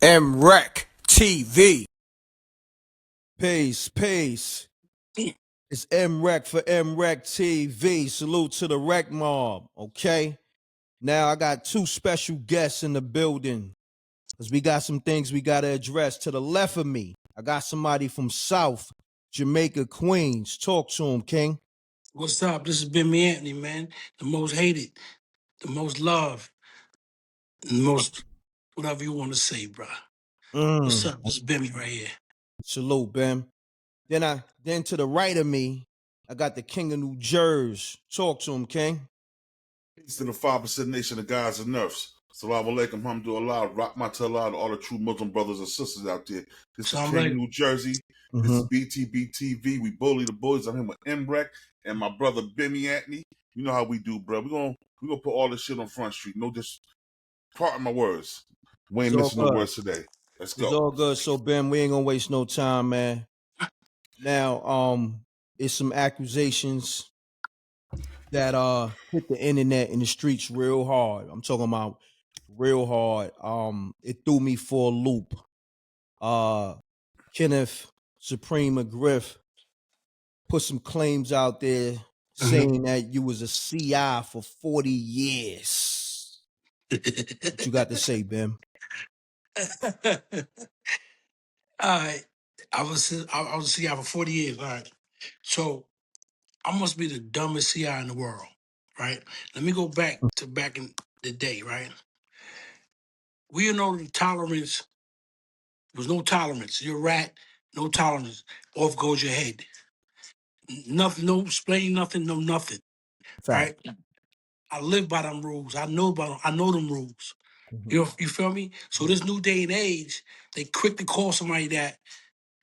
M.Reck TV. Peace, peace. It's M.Reck for M.Reck TV. Salute to the Rec Mob, okay? Now I got two special guests in the building because we got some things we got to address. To the left of me, I got somebody from South Jamaica, Queens. Talk to him, King. What's up? This is Bimmy Antney, man. The most hated, the most loved, the most whatever you want to say, bro. What's Mm. up? This is Bimmy right here. Salute, Bim. Then to the right of me, I got the King of New Jersey. Talk to him, King. Peace to the 5% nation of guys and nerfs. Salaam alaikum, hamdulillah, rahmatullah, to all the true Muslim brothers and sisters out there. This is So I'm King like, New Jersey. This is BTBTV. We bully the boys. I'm here with M.Reck and my brother Bimmy Antney. You know how we do, bro. We're gonna put all this shit on Front Street. No, just pardon my words. We ain't missing no words today. Let's It's go. all good. So Ben, we ain't gonna waste no time, man. Now, it's some accusations that hit the internet and the streets real hard. I'm talking about real hard. It threw me for a loop. Kenneth Supreme McGriff put some claims out there saying that you was a CI for 40 years. What you got to say, Ben? all right. I was a CI for 40 years. All right. So I must be the dumbest CI in the world, right? Let me go back in the day, right? We know the tolerance was no tolerance. You're a rat, no tolerance. Off goes your head. Nothing, no explaining nothing, no nothing. Fact. Right? I live by them rules. I know them rules. Mhm. You feel me? So this new day and age, they quick to call somebody that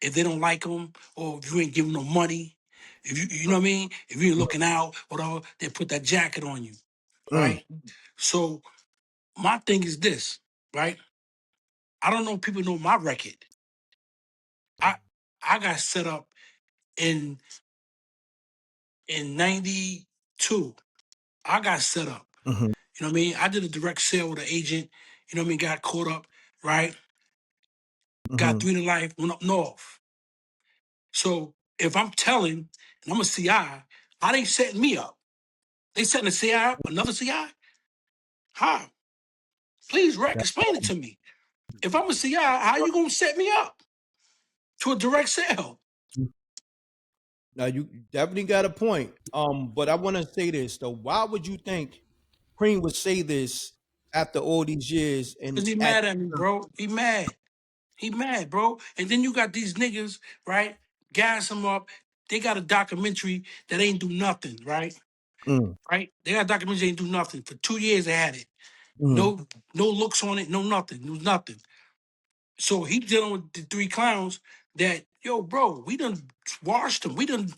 if they don't like them or if you ain't giving them money, if you know what I mean, if you ain't looking out, whatever, they put that jacket on you, Mm. right? So my thing is this, right? I don't know if people know my record. I I got set up in '92. I got set up. Mhm. You know what I mean? I did a direct sale with an agent. You know what I mean? Got caught up, right? Got Mhm. 3 to life, went up north. So if I'm telling, and I'm a CI, how they setting me up? They setting a CI up, another CI? How? Please, Rec, explain it to me. If I'm a CI, how you gonna set me up to a direct sale? Now you definitely got a point. But I want to say this though. Why would you think Cream would say this after all these years and Cause he at mad at me, bro. He mad. He mad, bro. And then you got these niggas, right? Gas him up. They got a documentary that ain't do nothing, right? mm, Right? They got a documentary that ain't do nothing. For 2 years they had it. mm, No looks on it, no nothing. No nothing. So he dealing with the 3 clowns that, yo, bro, we done washed him. We done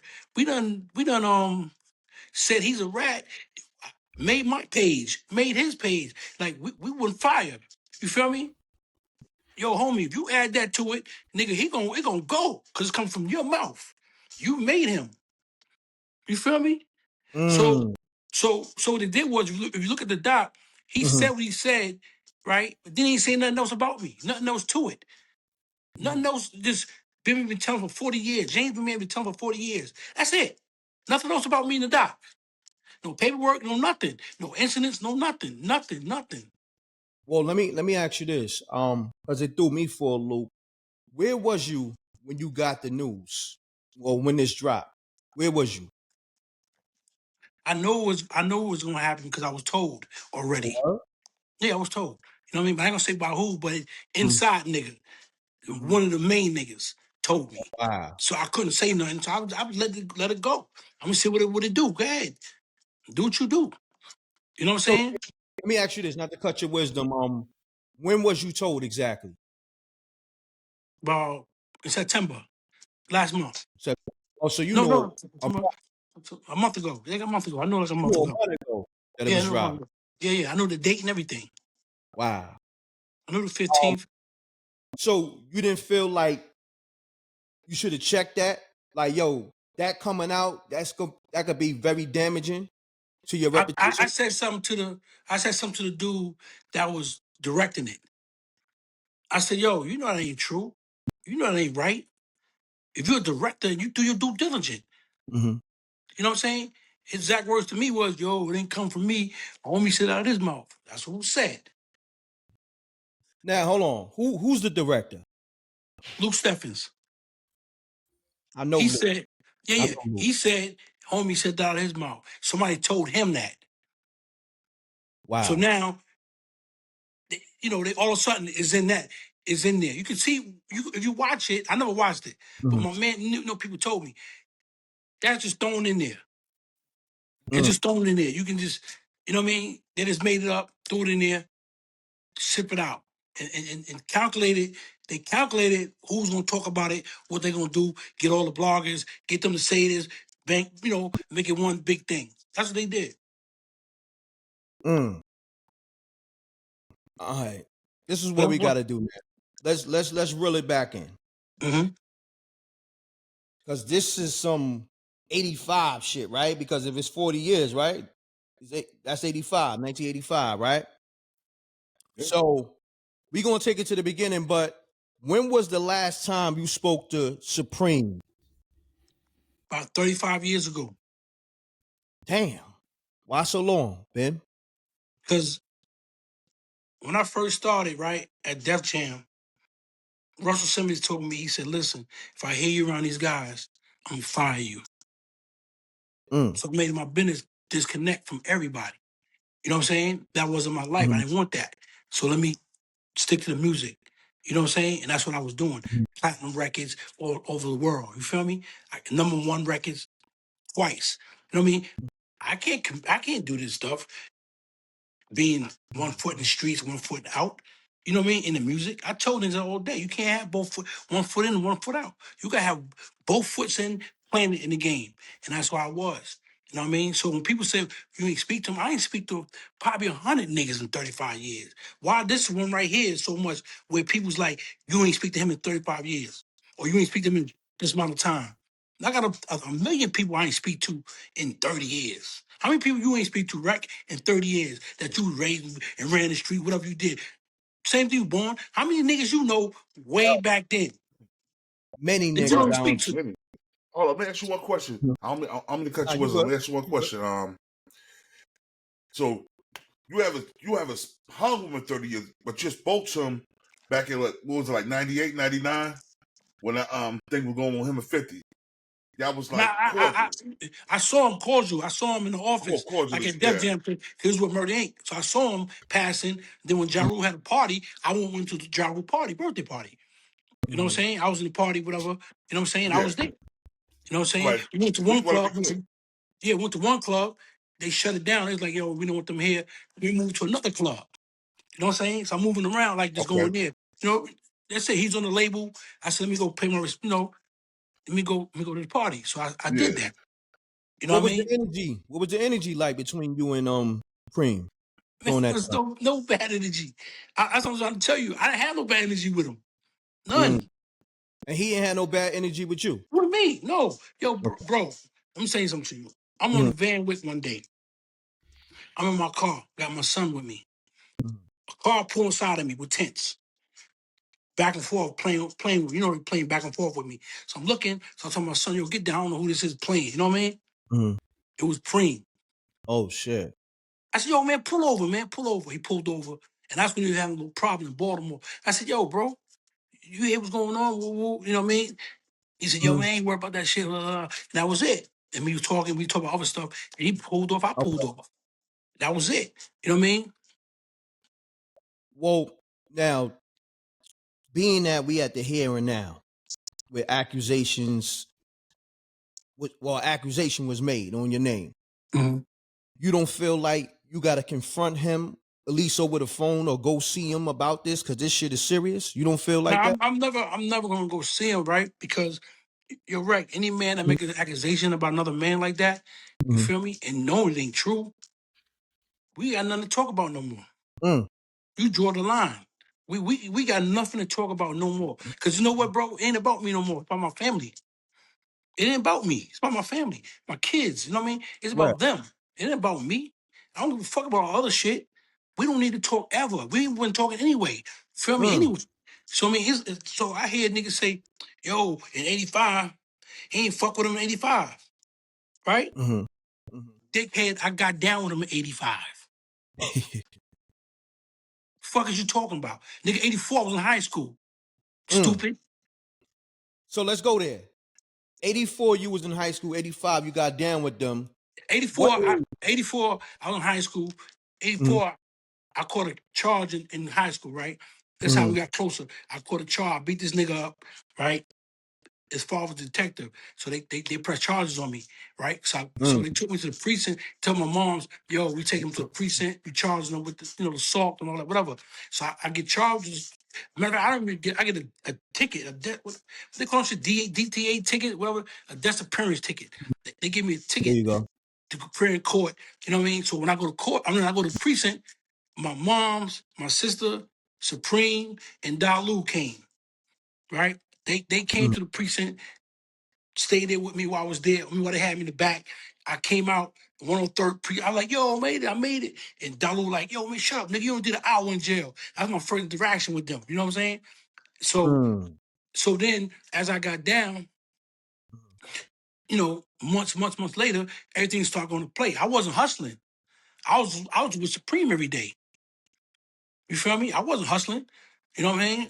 said he's a rat, made my page, made his page. Like we wouldn't fire. You feel me? Yo, homie, if you add that to it, nigga, it gonna go. Cause it come from your mouth. You made him. You feel me? So mm, so what they did was if you look at the doc, he mhm. said what he said, right? But then he ain't say nothing else about me. Nothing else to it. Nothing else. Just Bimmy been telling for 40 years. James been telling for 40 years. That's it. Nothing else about me in the doc. No paperwork, no nothing. No incidents, no nothing. Nothing. Well, let me ask you this. Because it threw me for a loop. Where was you when you got the news? Well, when this dropped, where was you? I know it was gonna happen because I was told already. What? Yeah, I was told. You know what I mean? But I ain't gonna say by who, but Mm. inside nigga, one of the main niggas told me. Wow. So I couldn't say nothing. So I was let it go. I'm gonna see what it do. Go ahead. Do what you do. You know what I'm So saying? let me ask you this, not to cut your wisdom. When was you told exactly? About in September, last month. So, oh, so you know No, a September, a month ago. Yeah, a month ago. I know like a you month know a ago. month ago that it Yeah, I was know a month dropped. ago. Yeah. I know the date and everything. Wow. I know the Um, 15th. so you didn't feel like you should have checked that? Like, yo, that coming out, that could be very damaging to your I reputation. said something to the dude that was directing it. I said, yo, you know that ain't true. You know that ain't right. If you're a director, you do your due diligence. Mm-hmm. You know what I'm saying? His exact words to me was, yo, it didn't come from me. Homie said out of his mouth. That's what was said. Now hold on. Who's the director? Luke Steffens. I know He Luke. said, yeah, I yeah. know Luke. He said, homie said that out of his mouth. Somebody told him that. So Wow. now, they all of a sudden is in there. You can see, if you watch it, I never watched it, but Mm-hmm. my man, people told me, that's just thrown in there. It's Mm. just thrown in there. You can just, you know what I mean? They just made it up, threw it in there, ship it out. And calculated, they calculated who's gonna talk about it, what they're gonna do, get all the bloggers, get them to say this, bank, make it one big thing. That's what they did. Mm. All right. This is what But we what? gotta do now. Let's reel it back in. Mm-hmm. Because this is some 85 shit, right? Because if it's 40 years, right? That's 85, 1985, right? Yeah. So we're gonna take it to the beginning, but when was the last time you spoke to Supreme? About 35 years ago. Damn. Why so long, Ben? Because when I first started, right, at Def Jam, Russell Simmons told me, he said, listen, if I hear you around these guys, I'm gonna fire you. Mm. So it made my business disconnect from everybody. You know what I'm saying? That wasn't my life. I Mhm. didn't want that. So let me stick to the music. You know what I'm saying? And that's what I was doing. Platinum records all over the world. You feel me? #1 records twice. You know what I mean? I can't do this stuff being 1 foot in the streets, 1 foot out. You know what I mean? In the music, I told niggas all day, you can't have both foot, 1 foot in and 1 foot out. You gotta have both foots in, playing it in the game, and that's why I was. You know what I mean? So when people say you ain't speak to them, I ain't speak to probably 100 niggas in 35 years. Why this one right here is so much where people's like, you ain't speak to him in 35 years, or you ain't speak to him in this amount of time. I got a million people I ain't speak to in 30 years. How many people you ain't speak to, Rec, in 30 years that you raised and ran the street, whatever you did? Same thing, Born. How many niggas you know way back then Many that you niggas don't I speak don't. to? Let me hold on. Let me ask you one question. Mhm. I'm gonna cut Nah, you you wisdom. good. Let me ask you one You good. question. So you have a hung with him in 30 years, but you spoke to him back in what was it, like 98, 99, when that thing was going on with him at 50. That was Now, like cordial. I saw him cordial. I saw him in the Oh, office, like cordially, at Def yeah. Jam. He was with Murder Inc. So I saw him passing. Then when Ja Mhm. Rule had a party, I went to the Ja Rule party, birthday party. You know what I'm Mhm. saying? I was in the party, whatever. You know what I'm saying? I Yeah. was there. You know what I'm saying? Right. We went to Which one one to club. be clear? Went to one club. They shut it down. They was like, yo, we don't want them here. We moved to another club. You know what I'm saying? So I'm moving around like just Okay. going there. You know, that's it. He's on the label. I said, let me go pay my, let me go to the party. So I Yeah. did that. You know What what I was the mean? energy? What was the energy like between you and Supreme Man, during that there's time? no bad energy. That's what I'm trying to tell you. I didn't have no bad energy with him. Mm. None. And he ain't had no bad energy with you. With me. No. Yo, Okay. bro, let me say something to you. I'm on Mhm. the van with one day. I'm in my car. Got my son with me. Mhm. A car pulled inside of me with tents. Back and forth, playing, playing back and forth with me. So I'm looking, so I'm telling my son, yo, get down, I don't know who this is playing. You know what I mean? Mhm. It was Preem. Oh shit. I said, yo, man, pull over, man, pull over. He pulled over, and that's when he was having a little problem in Baltimore. I said, yo, bro, you hear what's going on? Woo, woo. You know what I mean? He said, yo, Mhm. man, ain't worried about that shit. And that was it. And we talked about other stuff, and he pulled off, I pulled Okay. off. That was it. You know what I mean? Well, now being that we at the here and now with accusations, accusation was made on your name. Mm-hmm. You don't feel like you got to confront him at least over the phone or go see him about this because this shit is serious. You don't feel like Now, that. I'm never gonna go see him, right? Because you're right. Any man that make an accusation about another man like that, you Mhm. feel me, and know it ain't true, we got nothing to talk about no more. Mm. You draw the line. We got nothing to talk about no more. Cause you know what, bro? It ain't about me no more. It's about my family. It ain't about me. It's about my family, my kids. You know what I mean? It's Right. about them. It ain't about me. I don't give a fuck about all other shit. We don't need to talk ever. We ain't been talking anyway. Feel me? Mm. Anyway. So I mean, so I hear niggas say, "Yo, in '85, he ain't fuck with him in '85, right?" Mm-hmm. Dickhead, I got down with him in '85. Fuck is you talking about, nigga? '84 I was in high school. Stupid. So let's go there. 84, you was in high school. 85, you got down with them. 84, What? 84, I was in high school. Mm-hmm. 84, I caught a charge in high school, right? That's how we got closer. I caught a charge, I beat this nigga up, right? His father was a detective, so they pressed charges on me, right? So they took me to the precinct, tell my moms, yo, we take him to the precinct, we charging them with the assault and all that, whatever. So I get charges. Remember, I don't even get, I get a ticket, what they call it, DTA ticket, whatever, a disappearance ticket. They give me a There ticket you go. to appear in court. You know what I mean? So when I go to court, I go to the precinct, my moms, my sister, Supreme, and Dalu came, right? They came to the precinct, stayed there with me while I was there. While they had me in the back. I came out, 103rd I was like, yo, I made it. And Dalu like, yo, man, shut up, nigga. You only did an hour in jail. That was my first interaction with them. You know what I'm saying? So so then as I got down, months later, everything started going to play. I wasn't hustling. I was with Supreme every day. You feel me? I wasn't hustling. You know what I mean?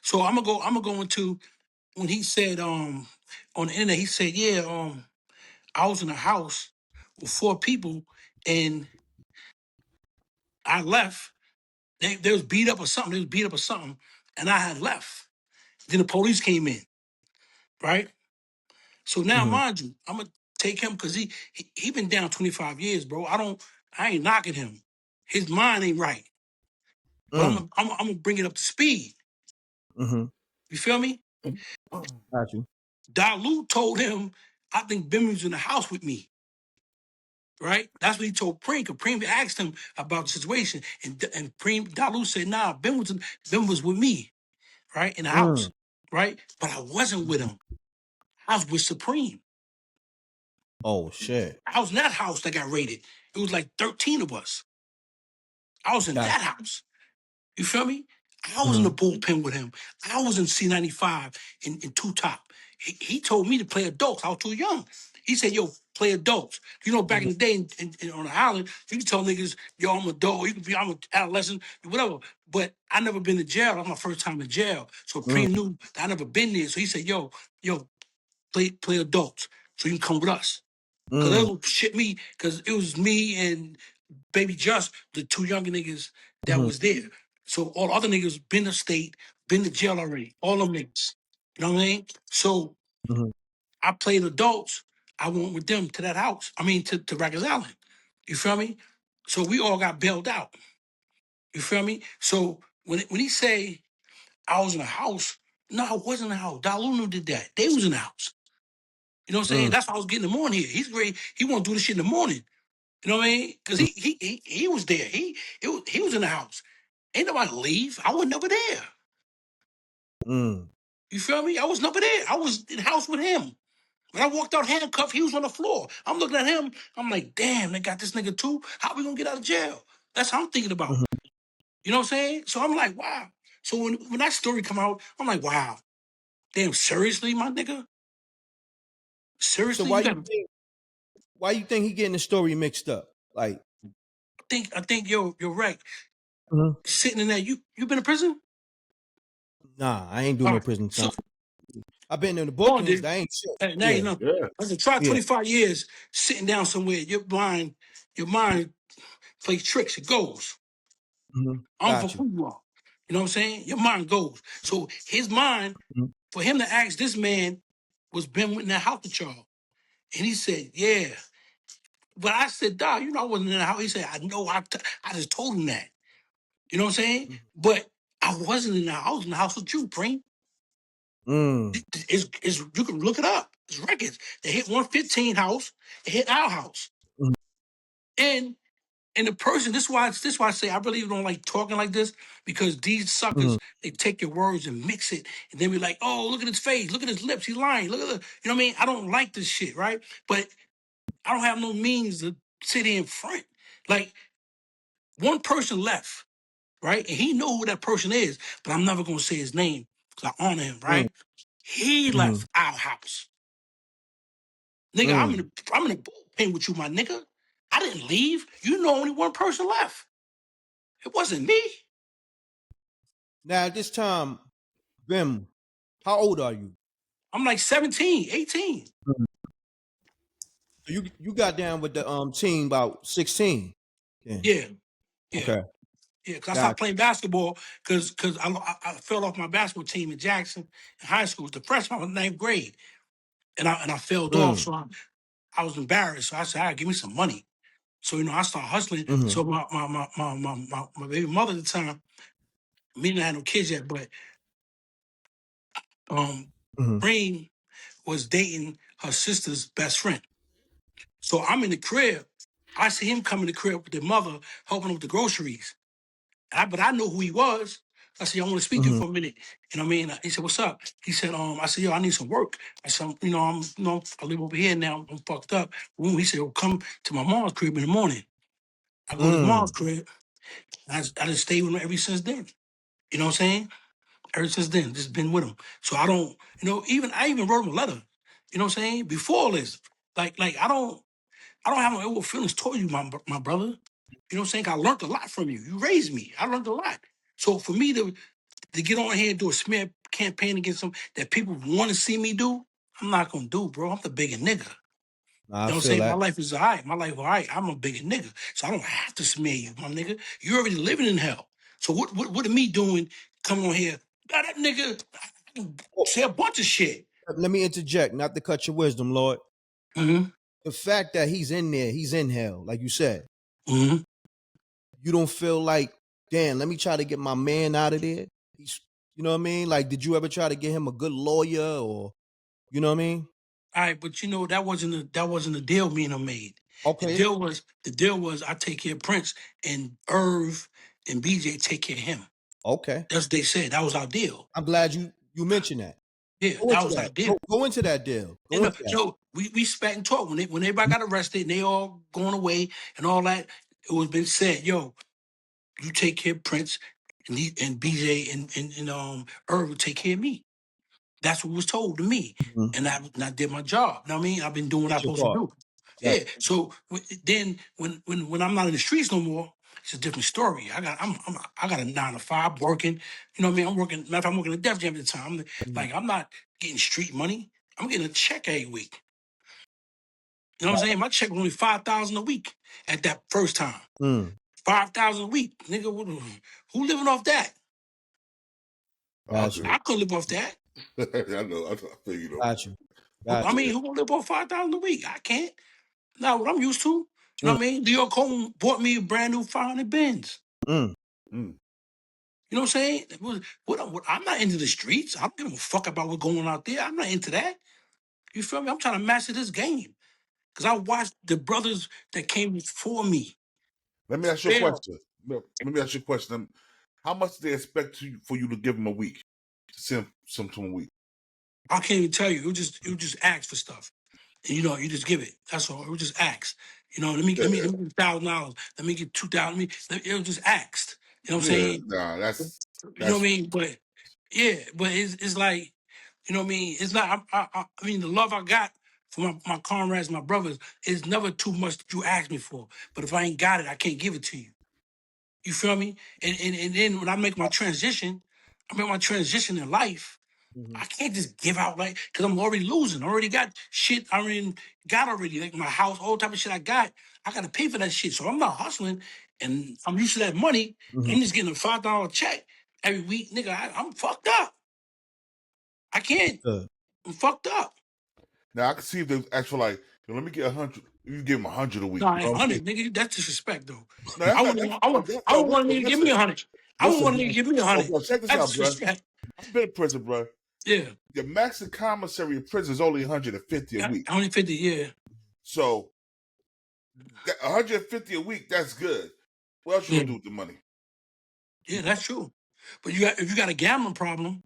So I'm gonna go into when he said on the internet, he said, yeah, I was in a house with 4 people and I left. They was beat up or something. They was beat up or something, and I had left. Then the police came in, right? So now, mind you, I'm gonna take him because he been down 25 years, bro. I ain't knocking him. His mind ain't right, but I'm gonna bring it up to speed. You feel me? Got you. Dalu told him, I think Bimmy was in the house with me. Right? That's what he told Preem, because Preem asked him about the situation. And Preem, Dalu said, nah, Bim was with me, right? In the house, right? But I wasn't with him. I was with Supreme. Oh shit. I was in that house that got raided. It was like 13 of us. I was in Got that house. You feel me? I was in the bullpen with him. I was in C95 in Two Top. He told me to play adults. I was too young. He said, yo, play adults. You know, back in the day on the island, you can tell niggas, yo, I'm an adult. I'm an adolescent, whatever. But I never been to jail. That was my first time in jail. So Preem knew that I never been there. So he said, yo, play adults. So you can come with us. Because they was shit me, because it was me and Baby Just, the 2 younger niggas that was there. So all the other niggas been to state, been to jail already. All them niggas. You know what I mean? So I played adults. I went with them to that house. I mean, to Rikers Island. You feel me? So we all got bailed out. You feel me? So when he say I was in a house, no, I wasn't in the house. Dalunu did that. They was in the house. You know what I'm saying? That's why I was getting them on here. He's great. He want to do this shit in the morning. You know what I mean? Because he was there. He was in the house. Ain't nobody leave. I wasn't never there. You feel me? I was never there. I was in the house with him. When I walked out handcuffed, he was on the floor. I'm looking at him. I'm like, damn, they got this nigga too. How we gonna get out of jail? That's how I'm thinking about. You know what I'm saying? So I'm like, wow. So when that story come out, I'm like, wow. Damn, seriously, my nigga? So Seriously? why you think he getting the story mixed up? Like, I think you're right. Sitting in there, you been in prison? nah, I ain't do All no right. prison So time. I've been in the go on, bookings. dude. That ain't shit. Now you Yeah. know. Yeah. I said, try Yeah. 25 years sitting down somewhere. Your mind plays tricks. It goes. I don't know Got you. who you are. You know what I'm saying? Your mind goes. So his mind, for him to ask this man, was been in that house with y'all. And he said, yeah. But I said, dog, I wasn't in the house. He said, I know. I just told him that. You know what I'm saying? But I wasn't in the house. I was in the house with you, Preem. You can look it up. It's records. They hit 115 house. They hit our house. And the person, this is why I say I really don't like talking like this, because these suckers, they take your words and mix it, and then be like, oh, look at his face, look at his lips, he's lying, look at the, you know what I mean? I don't like this shit, right? But I don't have no means to sit here in front. Like, one person left. right? And he know who that person is, but I'm never gonna say his name because I honor him, right? He left our house. Nigga, I'm in the bullpen with you, my nigga. I didn't leave. You know only one person left. It wasn't me. Now at this time, Bim, how old are you? I'm like 17, 18. So you got down with the team about 16. Yeah, yeah. Okay. Yeah, because I Got stopped playing basketball because I fell off my basketball team in Jackson in high school. The freshman, I was ninth grade, and I failed off. So I was embarrassed. So I said, "All right, give me some money." So I started hustling. So my baby mother at the time, me didn't have no kids yet, but Green was dating her sister's best friend. So I'm in the crib. I see him come in the crib with the mother helping him with the groceries. But I know who he was. I said, I want to speak to you for a minute. You know what I mean? He said, what's up? He said, I said, yo, I need some work. I said, I live over here now. I'm fucked up. He said, well, come to my mom's crib in the morning. I go to his mom's crib. I just stayed with him ever since then. You know what I'm saying? Ever since then, just been with him. So I don't, I even wrote him a letter. You know what I'm saying? Before all this, like I don't have no ill feelings toward you, my brother. You know what I'm saying? I learned a lot from you. You raised me. I learned a lot. So for me to get on here and do a smear campaign against them that people want to see me do, I'm not gonna do, bro. I'm the bigger nigga. I You know what I'm feel saying? My that. life is all right. My life all right. I'm a bigger nigga. So I don't have to smear you, my nigga. You're already living in hell. So what are me doing coming on here? That nigga I can say a bunch of shit. Let me interject, not to cut your wisdom, Lord. Mm-hmm. The fact that he's in there, he's in hell, like you said. Mm-hmm. You don't feel like, damn, let me try to get my man out of there. You know what I mean? Like, did you ever try to get him a good lawyer or, you know what I mean? All right, but that wasn't the deal me and him made. The Okay. deal was I take care of Prince and Irv and BJ take care of him. Okay. That's what they said. That was our deal. I'm glad you mentioned that. Yeah, Go that into was our that. deal. Go into that deal. Go into that. We spat and talked when everybody got arrested and they all going away and all that. It was been said, yo, you take care of Prince and BJ and Irv will take care of me. That's what was told to me. And I did my job. You know what I mean? I've been doing what I'm Did your supposed to part. do. Got Yeah. So then when I'm not in the streets no more, it's a different story. I got a 9 to 5 working. You know what I mean? I'm working. Matter of fact, I'm working at Def Jam at the time. I'm not getting street money. I'm getting a check every week. You know what I'm saying? My check was only $5,000 a week at that first time. Mm. 5,000 a week, nigga. Who living off that? Got you. I couldn't live off that. I know. I figured out. Got you. Got I you. mean, who gonna live off 5,000 a week? I can't. Not what I'm used to. You know what I mean? Leo Cole bought me a brand new 500 Benz. Mm. Mm. You know what I'm saying? I'm not into the streets. I don't give a fuck about what's going on out there. I'm not into that. You feel me? I'm trying to master this game. Because I watched the brothers that came before me Let me ask you a fail. question. Let me ask you a question. How much do they expect for you to give them a week? To send some to a week? I can't even tell you. It would just ask for stuff. And you just give it. That's all. It would just ask. Let me get $1,000. Let me get 2,000. It was just asked. You know what I'm Yeah, saying? nah, You know what I that's mean? But yeah, but it's like, you know what I mean? It's not, I mean, the love I got for my comrades, my brothers, is never too much that you ask me for. But if I ain't got it, I can't give it to you. You feel me? And then when I make my transition, in life, I can't just give out because I'm already losing. I already got shit. Like my house, all type of shit I got. I got to pay for that shit. So I'm not hustling, and I'm used to that money. I'm just getting a $5 check every week, nigga. I'm fucked up. I can't. I'm fucked up. now I can see if they ask for let me get 100. You give them 100 a week. No, You know what I'm saying? 100, nigga. That's disrespect, though. No, that's I not. wouldn't. I No, wouldn't want a nigga to give me listen, 100. I wouldn't listen, want a nigga to give me Oh, 100. bro, check this That's out, bro. disrespect. I've been in prison, bro. Yeah. The maximum commissary in prison is only 150 a week. 150. Yeah. So 150 a week, that's good. What else you Yeah. gonna do with the money? Yeah, that's true. But if you got a gambling problem,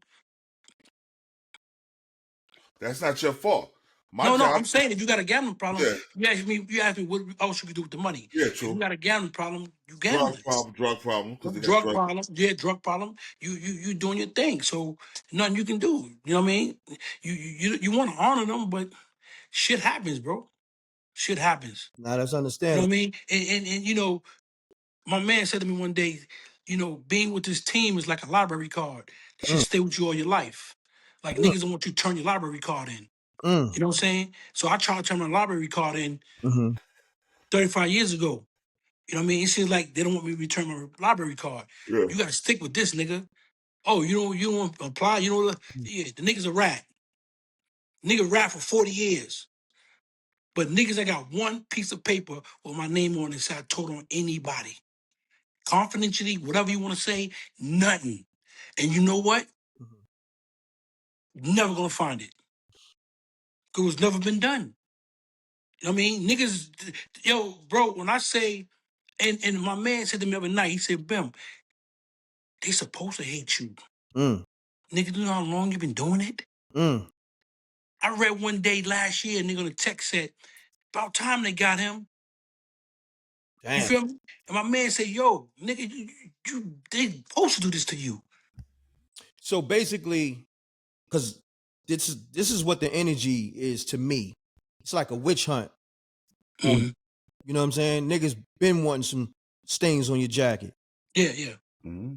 That's not your fault. My No, job, I'm saying if you got a gambling problem, yeah, you ask me what else you could do with the money. yeah, If you true. got a gambling problem, you gambling. Drug problem, because they got Drug drug. problem, yeah, drug problem. You doing your thing, so nothing you can do. You know what I mean? You want to honor them, but shit happens, bro. Shit happens. Now that's You know what understandable. I mean? And you know, my man said to me one day, you know, being with this team is like a library card that should Mm, stay with you all your life. Like mm, niggas don't want you to turn your library card in. mm, You know what I'm saying? So I tried to turn my library card in mm-hmm. 35 years ago. You know what I mean? It seems like they don't want me to return my library card. Yeah. You got to stick with this, nigga. Oh, you don't want to apply? You know, yeah, the nigga's a rat. Nigga rat for 40 years. But niggas, I got one piece of paper with my name on it, so I told on anybody. Confidentially, whatever you want to say, nothing. And you know what? Mm-hmm. Never gonna find it. Cause it's never been done. You know what I mean? Niggas, yo, bro, when I say, and my man said to me the other night, he said, Bim, they supposed to hate you. Mm, Nigga, do you know how long you been doing it? mm, I read one day last year, nigga on the text said, about time they got him. You damn. feel me? And my man said, yo, nigga, they supposed to do this to you. So basically, because this is what the energy is to me. It's like a witch hunt. Mhm. You know what I'm saying? Niggas been wanting some stains on your jacket. Yeah. Mm-hmm.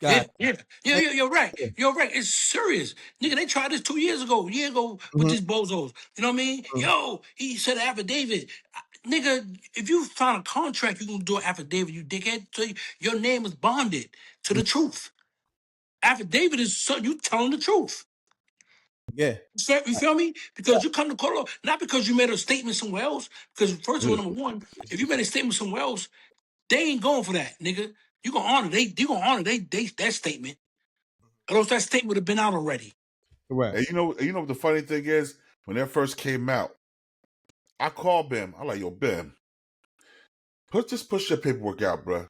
Yeah, Got yeah, yeah, and, yeah, you're right. You're right. It's serious. Nigga, they tried this 2 years ago, with mhm, these bozos. You know what I mean? mhm. Yo, he said an affidavit. Nigga, if you sign a contract, you gonna do an affidavit, you dickhead. So your name is bonded to the truth. Affidavit is you telling the truth. Yeah. You feel me? Because you come to court, not because you made a statement somewhere else. Because first of all, number one, if you made a statement somewhere else, they ain't going for that, nigga. You gonna honor that statement. Or else that statement would have been out already. Correct. And you know what the funny thing is? When that first came out, I called Bim. I'm like, yo, Bim, push your paperwork out, bro.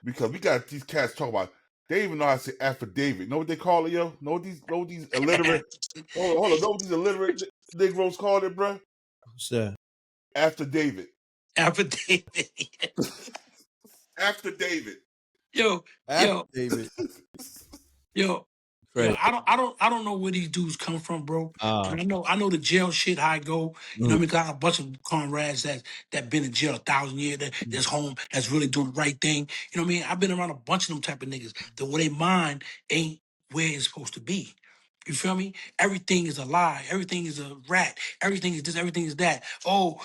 Because we got these cats talking about, they even know how to say affidavit. Know what they call it, yo? Know what these illiterate, hold on, know what these illiterate Negroes called it, bro? What's that? Affidavit. Affidavit. Affidavit. yo, After yo, David. yo, yo. Crazy. I don't know where these dudes come from, bro. Ah. And I know the jail shit how I go. You know what I mean? 'Cause I got a bunch of comrades that been in jail 1,000 years, that's home, that's really doing the right thing. You know what I mean? I've been around a bunch of them type of niggas that where they mind ain't where it's supposed to be. You feel me? Everything is a lie. Everything is a rat. Everything is this. Everything is that. Oh,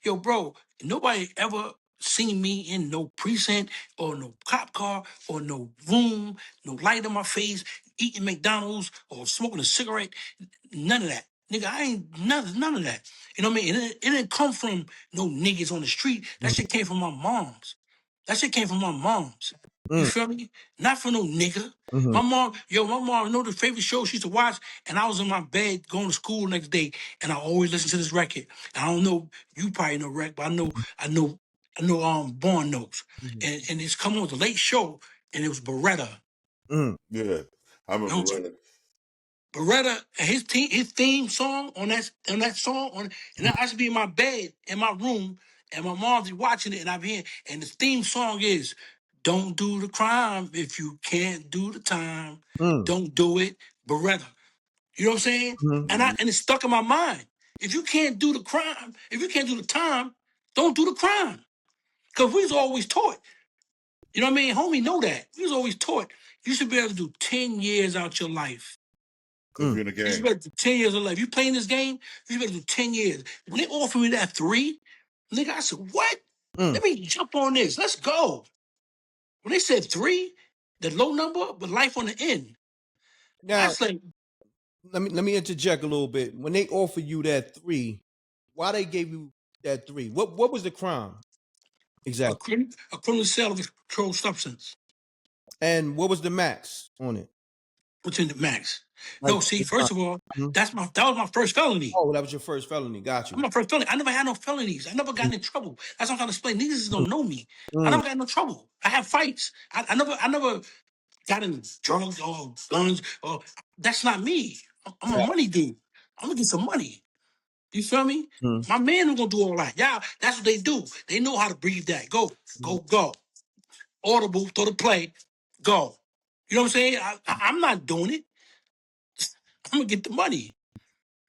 yo, bro. Nobody ever seen me in no precinct or no cop car or no room, no light on my face, eating McDonald's or smoking a cigarette. None of that. Nigga, I ain't none of that. You know what I mean? It didn't come from no niggas on the street. That shit came from my moms. That shit came from my moms. You Mm, feel me? Not for no nigga. mm-hmm. My mom, know the favorite show she used to watch, and I was in my bed going to school next day, and I always listen to this record. And I don't know, you probably know Rec, but Born knows. Mm-hmm. And it's come on the late show, and it was Beretta. Mm, Yeah. I You know, remember running. Beretta, his theme song on that song and I should be in my bed in my room, and my mom's watching it, and I'm here, and the theme song is, "Don't do the crime if you can't do the time. mm, Don't do it, Beretta." You know what I'm saying? mm-hmm. And it's stuck in my mind. If you can't do the crime, if you can't do the time, don't do the crime. Cause we was always taught. You know what I mean? Homie know that. We was always taught you should be able to do 10 years out your life. If Mm, you're in the You should game. be able to do 10 years of life. You playing this game, you should be able to do 10 years. When they offered me that 3, nigga, I said, what? mm. Let me jump on this. Let's go. When they said 3, the low number, but life on the end. I Now, said, let me interject a little bit. When they offer you that 3, why they gave you that 3? What was the crime exactly? a criminal sale of a controlled substance. And what was the max on it? What's in the max? Like No, see, the crime. first of all, Mhm. that was my first felony. Oh, that was your first felony. Got you. My first felony. I never had no felonies. I never got in trouble. That's what I'm trying to explain. Niggas Mm, don't know me. I mm, never got in no trouble. I had fights. I never got in drugs or guns or that's not me. I'm a money dude. I'm gonna get some money. You feel me? My man is gonna do all that. Y'all, that's what they do. They know how to breathe that. Go. Audible, throw the play, go. You know what I'm saying? I'm not doing it. I'm gonna get the money.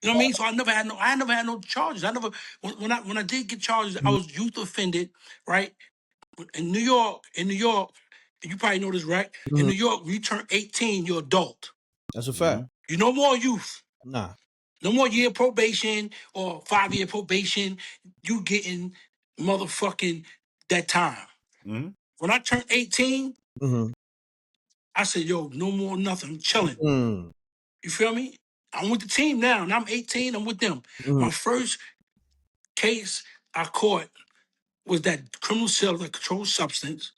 You know what I mean? So I never had no charges. I never when I did get charges, I was youth offended, right? In New York, you probably know this, right? In New York, when you turn 18, you're adult. That's a fact. You no more youth. Nah. No more year probation or 5-year probation. You getting motherfucking that time. When I turned 18, I said, yo, no more nothing. I'm chilling. You feel me? I'm with the team now. Now I'm 18. I'm with them. My first case I caught was that criminal sale of a controlled substance,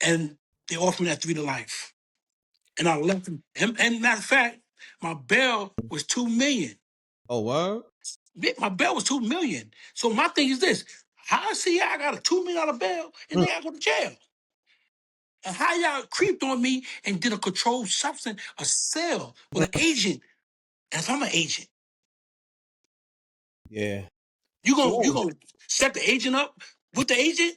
and they offered me that 3 to life. And I left them. And matter of fact, my bail was $2 million. Oh, what? My bail was $2 million. So my thing is this: how I see I got a $2 million bail and then I go to jail? And how y'all creeped on me and did a controlled substance, a sale with an agent? And if I'm an agent, Yeah. you gonna set the agent up with the agent?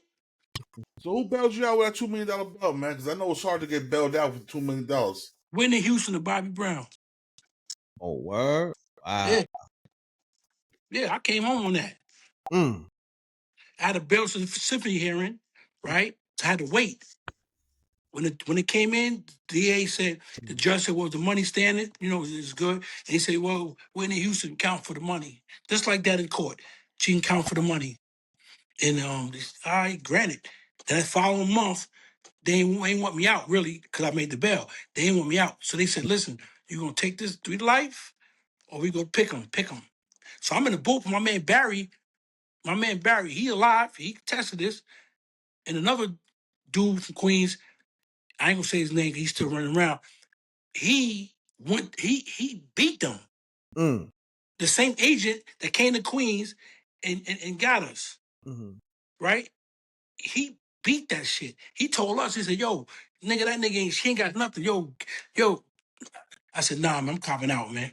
So who bailed you out with that $2 million bail, man? Because I know it's hard to get bailed out for $2 million. Whitney Houston to Bobby Brown. Oh, word? Wow. Yeah, I came home on that. I had a bail symphony hearing, right? So I had to wait. When it came in, the DA said, the judge said, well, the money standing, is good. And he said, well, Whitney Houston count for the money. Just like that in court. She can count for the money. And I granted. Then that following month, they ain't want me out, really, because I made the bail. They ain't want me out. So they said, listen, you going to take this 3 to life, or we go pick them. So I'm in the booth with my man Barry. He alive. He tested this. And another dude from Queens, I ain't gonna say his name, he's still running around. He beat them. The same agent that came to Queens and got us. Right? He beat that shit. He told us, he said, yo, nigga, that nigga she ain't got nothing. Yo. I said, nah, man, I'm copping out, man.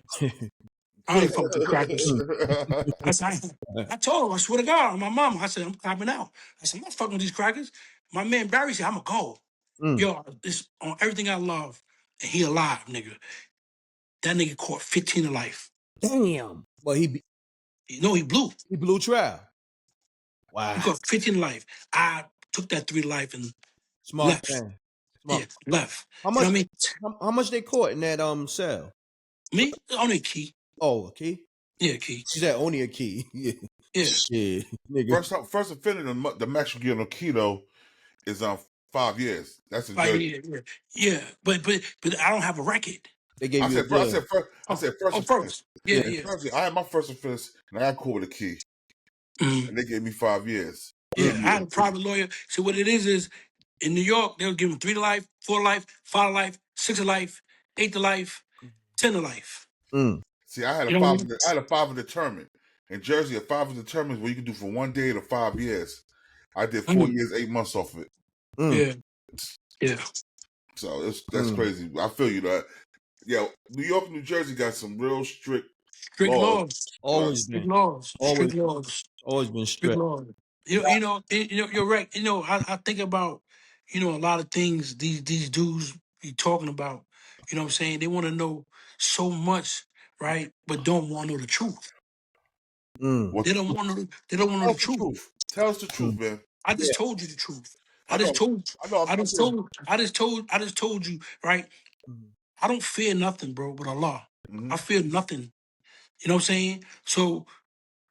I ain't fuck with the crackers. I told him, I swear to God, on my mama, I said, I'm copping out. I said, I'm not fucking with these crackers. My man Barry said, I'm going to go. Yo, it's on everything I love. And he alive, nigga. That nigga caught 15 to life. Damn. Well, he blew. He blew trial. Wow. He caught 15 to life. I took that 3 to life and Smart left. man. Yeah, left. How much? You know what I mean? How much they caught in that cell? Me? Only a key. Oh, a key? Yeah, a key. She said only a key. Yeah. Yeah. Nigga. First offender, the max you get on a key though is 5 years. That's a 5 years. Yeah. But I don't have a record. They gave I you said first. First. Yeah. I had my first offense and I got caught with a key. And they gave me 5 years. Yeah, I had a private lawyer. So what it is in New York, they'll give them 3 to life, 4 to life, 5 to life, 6 to life, 8 to life, 10 to life. See, I had a 5 determined. In Jersey, a 5 is determined what you can do from 1 day to 5 years. I did 4 years, 8 months off of it. Yeah. So that's crazy. I feel you that. Yeah, New York and New Jersey got some real strict laws. Always been. Strict laws. Always been Strict strict. laws. You're right. I think about, a lot of things these dudes be talking about. You know what I'm saying? They want to know so much, right? But don't want to know the truth. They don't want to know the truth. Tell us the truth, man. I just told you the truth. I I just told you, right? I don't fear nothing, bro, but Allah. I fear nothing. You know what I'm saying? So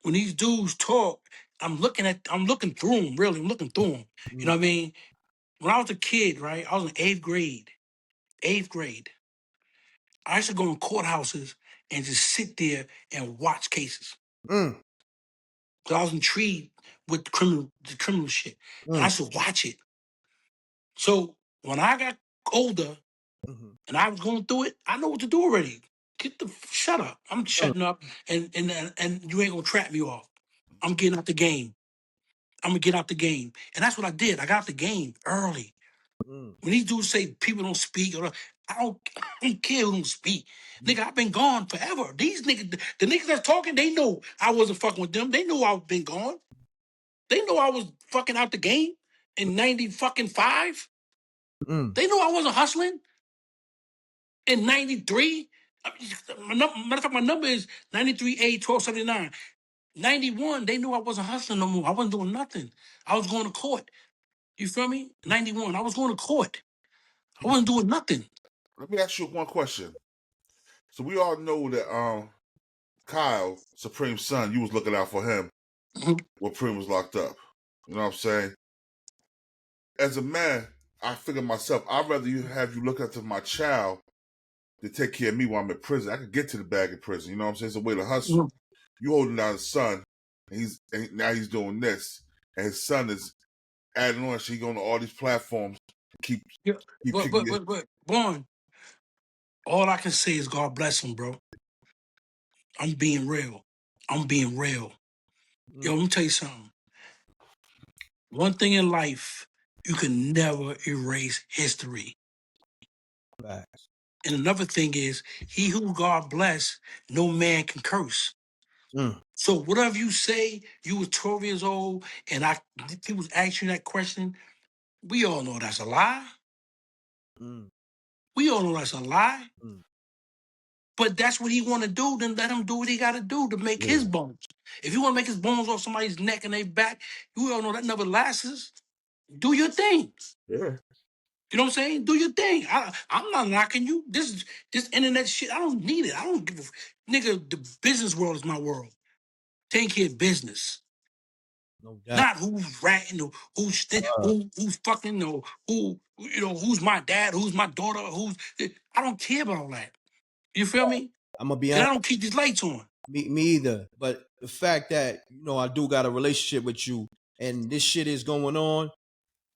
when these dudes talk, I'm looking through them, really. I'm looking through them. You know what I mean? When I was a kid, right, I was in 8th grade. 8th grade. I used to go in courthouses and just sit there and watch cases. So I was intrigued with the criminal shit. And I used to watch it. So when I got older and I was going through it, I know what to do already. Shut up. I'm shutting up and you ain't gonna trap me off. I'm getting out the game. I'm gonna get out the game. And that's what I did. I got out the game early. When these dudes say people don't speak, I don't care who don't speak. Nigga, I've been gone forever. These niggas, the niggas that's talking, they know I wasn't fucking with them. They knew I've been gone. They know I was fucking out the game in 90 fucking 5. They knew I wasn't hustling in 93. Matter of fact, my number is 93A1279. 91, they knew I wasn't hustling no more. I wasn't doing nothing. I was going to court. You feel me? 91, I was going to court. I wasn't doing nothing. Let me ask you one question. So we all know that Kyle, Supreme's son, you was looking out for him when Supreme was locked up. You know what I'm saying? As a man, I figure myself, I'd rather have you look after my child to take care of me while I'm in prison. I could get to the bag in prison. You know what I'm saying? It's a way to hustle. You holding down his son, and now he's doing this, and his son is adding on. So he going to all these platforms, keep But Born, all I can say is God bless him, bro. I'm being real. Yo, let me tell you something. One thing in life, you can never erase history. Facts. And another thing is, he who God bless, no man can curse. So whatever you say, you was 12 years old, and people was asking you that question, we all know that's a lie. We all know that's a lie. But that's what he want to do, then let him do what he got to do to make his bones. If you want to make his bones off somebody's neck and their back, you all know that never lasts. Do your thing. Yeah. You know what I'm saying? Do your thing. I'm not knocking you. This internet shit, I don't need it. I don't give a... Nigga, the business world is my world. Take care of business. No doubt. Not who's ratting or who's fucking or who's my dad, who's my daughter, I don't care about all that. You feel me? I'm gonna be honest. honest. I don't keep these lights on. Me either. But the fact that I do got a relationship with you, and this shit is going on.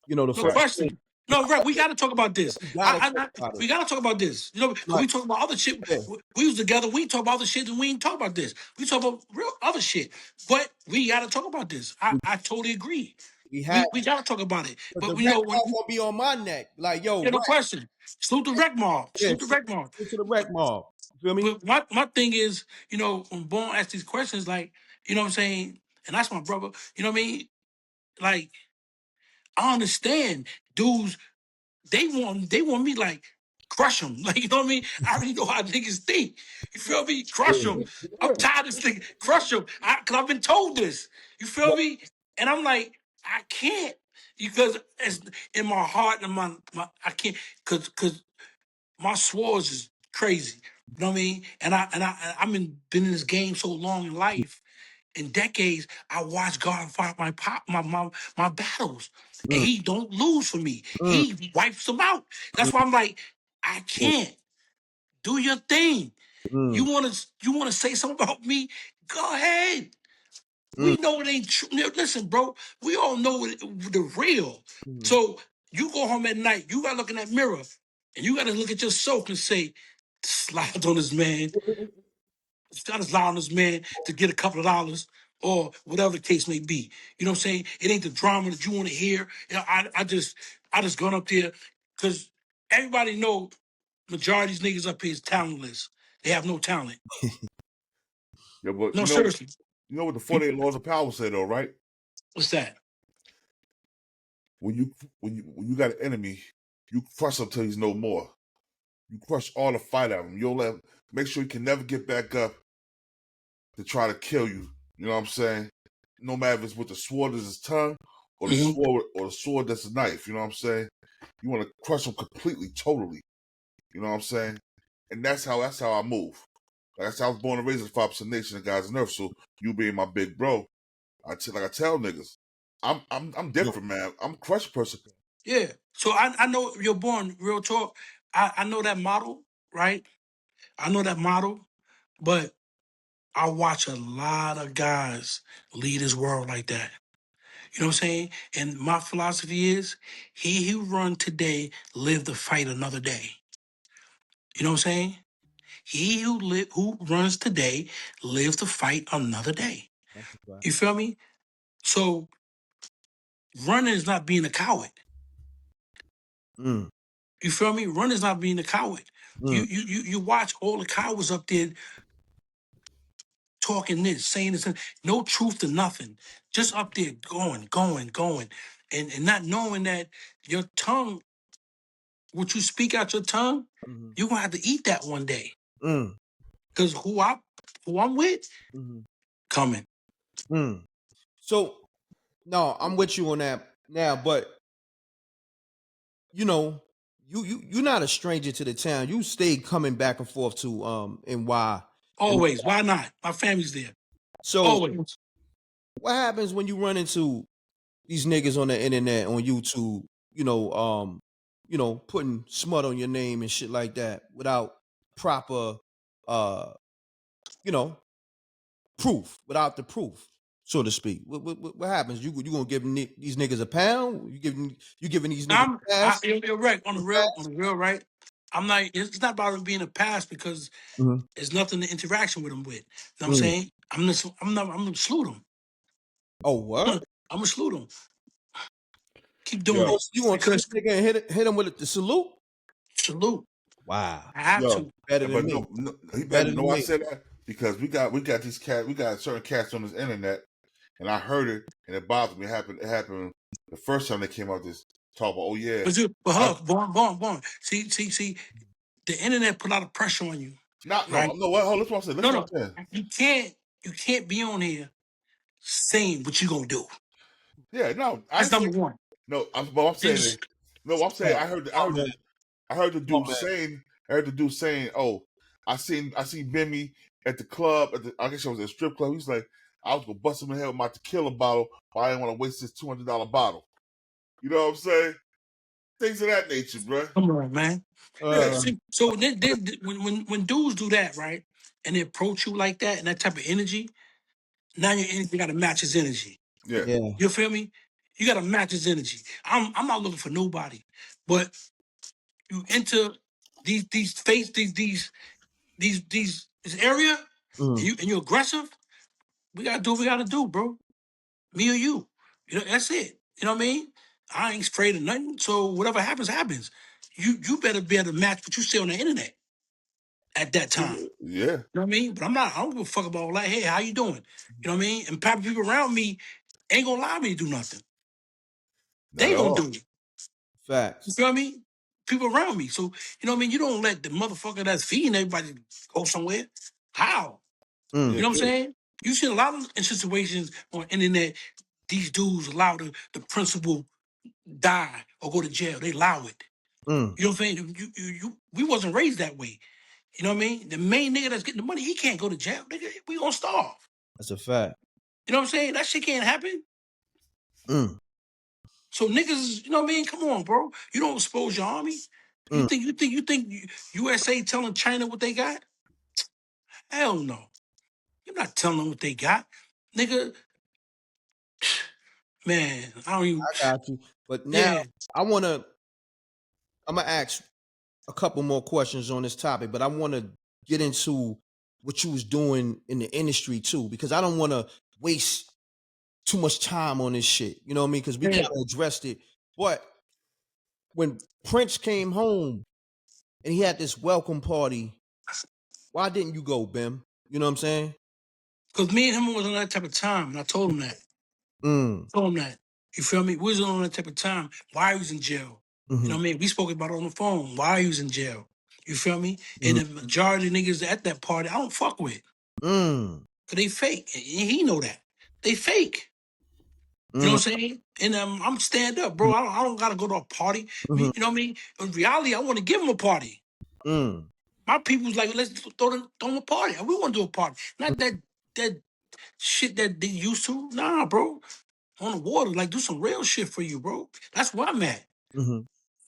The No question. No, right. We got to talk about this. We gotta We got to talk about this. We talk about other shit. Yeah. We was together. We talk about other shit, and we ain't talk about this. We talk about real other shit. But we got to talk about this. I totally agree. We got to talk about it. But the rec mob gonna be on my neck. Like, yo, no question. Salute the rec mob. Salute the rec mob. To the rec mob. You feel me? But my thing is, when Bone asks these questions, like, you know what I'm saying, and that's my brother. You know what I mean? Like, I understand dudes. They want me like crush them. Like, you know what I mean? I already know how niggas think. You feel me? Crush them. I'm tired of this thing. Crush them. Cause I've been told this. You feel me? And I'm like, I can't because it's in my heart and my I can't cause my swords is crazy. You know what I mean? And I've been in this game so long in life. In decades, I watched God fight my battles. And he don't lose for me. He wipes them out. That's why I'm like, I can't. Do your thing. You wanna say something about me? Go ahead. We know it ain't true. Listen, bro, we all know the real. So you go home at night, you gotta look in that mirror, and you gotta look at yourself and say, slide on this man. I just lie on this man to get a couple of dollars or whatever the case may be. You know what I'm saying? It ain't the drama that you want to hear. I just gone up there because everybody know majority of these niggas up here is talentless. They have no talent. Yeah, but no, seriously. You know what the 48 laws of power say though, right? What's that? When you got an enemy, you crush him till he's no more. You crush all the fight out of him. You'll make sure he can never get back up to try to kill you. You know what I'm saying? No matter if it's with the sword as his tongue or the sword that's a knife. You know what I'm saying? You want to crush him completely, totally. You know what I'm saying? And that's how I move. Like I was born and raised in 5% Nation of God's Nerve. So you being my big bro, I tell niggas, I'm different, man. I'm a crush person. Yeah. So I know you're born, real talk. I know that model, right? I know that model, but I watch a lot of guys lead this world like that. You know what I'm saying? And my philosophy is, he who run today live to fight another day. You know what I'm saying? He who runs today lives to fight another day. You feel me? So running is not being a coward. Mm. You feel me? Run is not being a coward. Mm. You watch all the cowards up there talking this, saying this, no truth to nothing. Just up there going, and not knowing that your tongue, what you speak out your tongue, Mm-hmm. you're gonna have to eat that one day. Mm. Cause who I'm with, Mm-hmm. coming. Mm. So no, I'm with you on that now, but you know, you're not a stranger to the town. You stay coming back and forth to NY. And Always. Why not? My family's there. so Always. what happens when you run into these niggas on the internet, on YouTube, putting smut on your name and shit like that without proper uh, you know, proof, without the proof, so to speak. What happens? You gonna give these niggas a pound? You giving these niggas a pass? You're right. On the real, right? I'm not. It's not about it being a pass because Mm-hmm. there's nothing to interaction with them with. You know what I'm Mm. saying? I'm gonna salute them. Oh, what? I'm gonna salute them. Keep You doing Yo, gonna, it you gonna salute because nigga and hit him with the salute? salute. Wow, I have yo, to. better than but me. no, he better Better than know I me. said that because we got these cats, we got certain cats on this internet, and I heard it and it bothered me. It happened the first time they came out this talk about. Oh yeah, But I hold on, born. See. The internet put a lot of pressure on you, not right? no what. Hold, that's what I'm saying. No, Listen, what no. I'm saying. You can't be on here saying what you gonna do. Yeah, no, I That's ain't say number one. no. But I'm saying It's, no. I'm saying Oh, oh, man. I heard the Oh, dude man. saying, oh, I seen Bimmy at the club, I guess it was at a strip club. He's like, I was gonna bust him in the head with my tequila bottle, but I didn't want to waste this $200 bottle. You know what I'm saying? Things of that nature, bro. come on, man. Yeah, So then when dudes do that, right, and they approach you like that and that type of energy, now your energy got to match his energy. yeah. Yeah. You feel me? You got to match his energy. I'm not looking for nobody, but you enter this area, Mm. and you're aggressive. We gotta do what we gotta do, bro. Me or you. You know, that's it. You know what I mean? I ain't afraid of nothing. So whatever happens, happens. You better be able to match what you say on the internet at that time. Yeah, You know what I mean? But I don't give a fuck about all that. Hey, how you doing? You know what I mean? And probably people around me ain't gonna allow me to do nothing. not They at gonna all. do it. You Facts. feel me? People around me. So, you know what I mean? You don't let the motherfucker that's feeding everybody go somewhere. How? Yeah, You Mm. know what I'm true. saying? You see a lot of in situations on internet, these dudes allow the principal die or go to jail. They allow it. Mm. You know what I'm saying? We wasn't raised that way. You know what I mean? The main nigga that's getting the money, he can't go to jail. Nigga, we gonna starve. That's a fact. You know what I'm saying? That shit can't happen. Mm. So niggas, you know what I mean? Come on, bro. You don't expose your army. Mm. You think USA telling China what they got? Hell no. You're not telling them what they got. Nigga, man, I don't even, I got you. But now yeah. I wanna I'm gonna ask a couple more questions on this topic, but I wanna get into what you was doing in the industry too, because I don't wanna waste too much time on this shit. You know what I mean? Because we Yeah. kind of addressed it. But when Prince came home and he had this welcome party, why didn't you go, Bim? You know what I'm saying? Because me and him was on that type of time, and I told him that. Mm. Told him that. You feel me? We was on that type of time. Why he was in jail? You Mm-hmm. know what I mean? We spoke about it on the phone. Why he was in jail? You feel me? And Mm. the majority of niggas at that party, I don't fuck with. Mm. Cause they fake. And he know that. They fake. You know Mm. what I'm saying? And I'm stand up, bro. I don't gotta go to a party. Mm-hmm. You know what I mean? In reality, I want to give him a party. Mm. My people's like, let's throw them a party. We want to do a party. Not that shit that they used to. Nah, bro. On the water, like do some real shit for you, bro. That's where I'm at. Mm-hmm.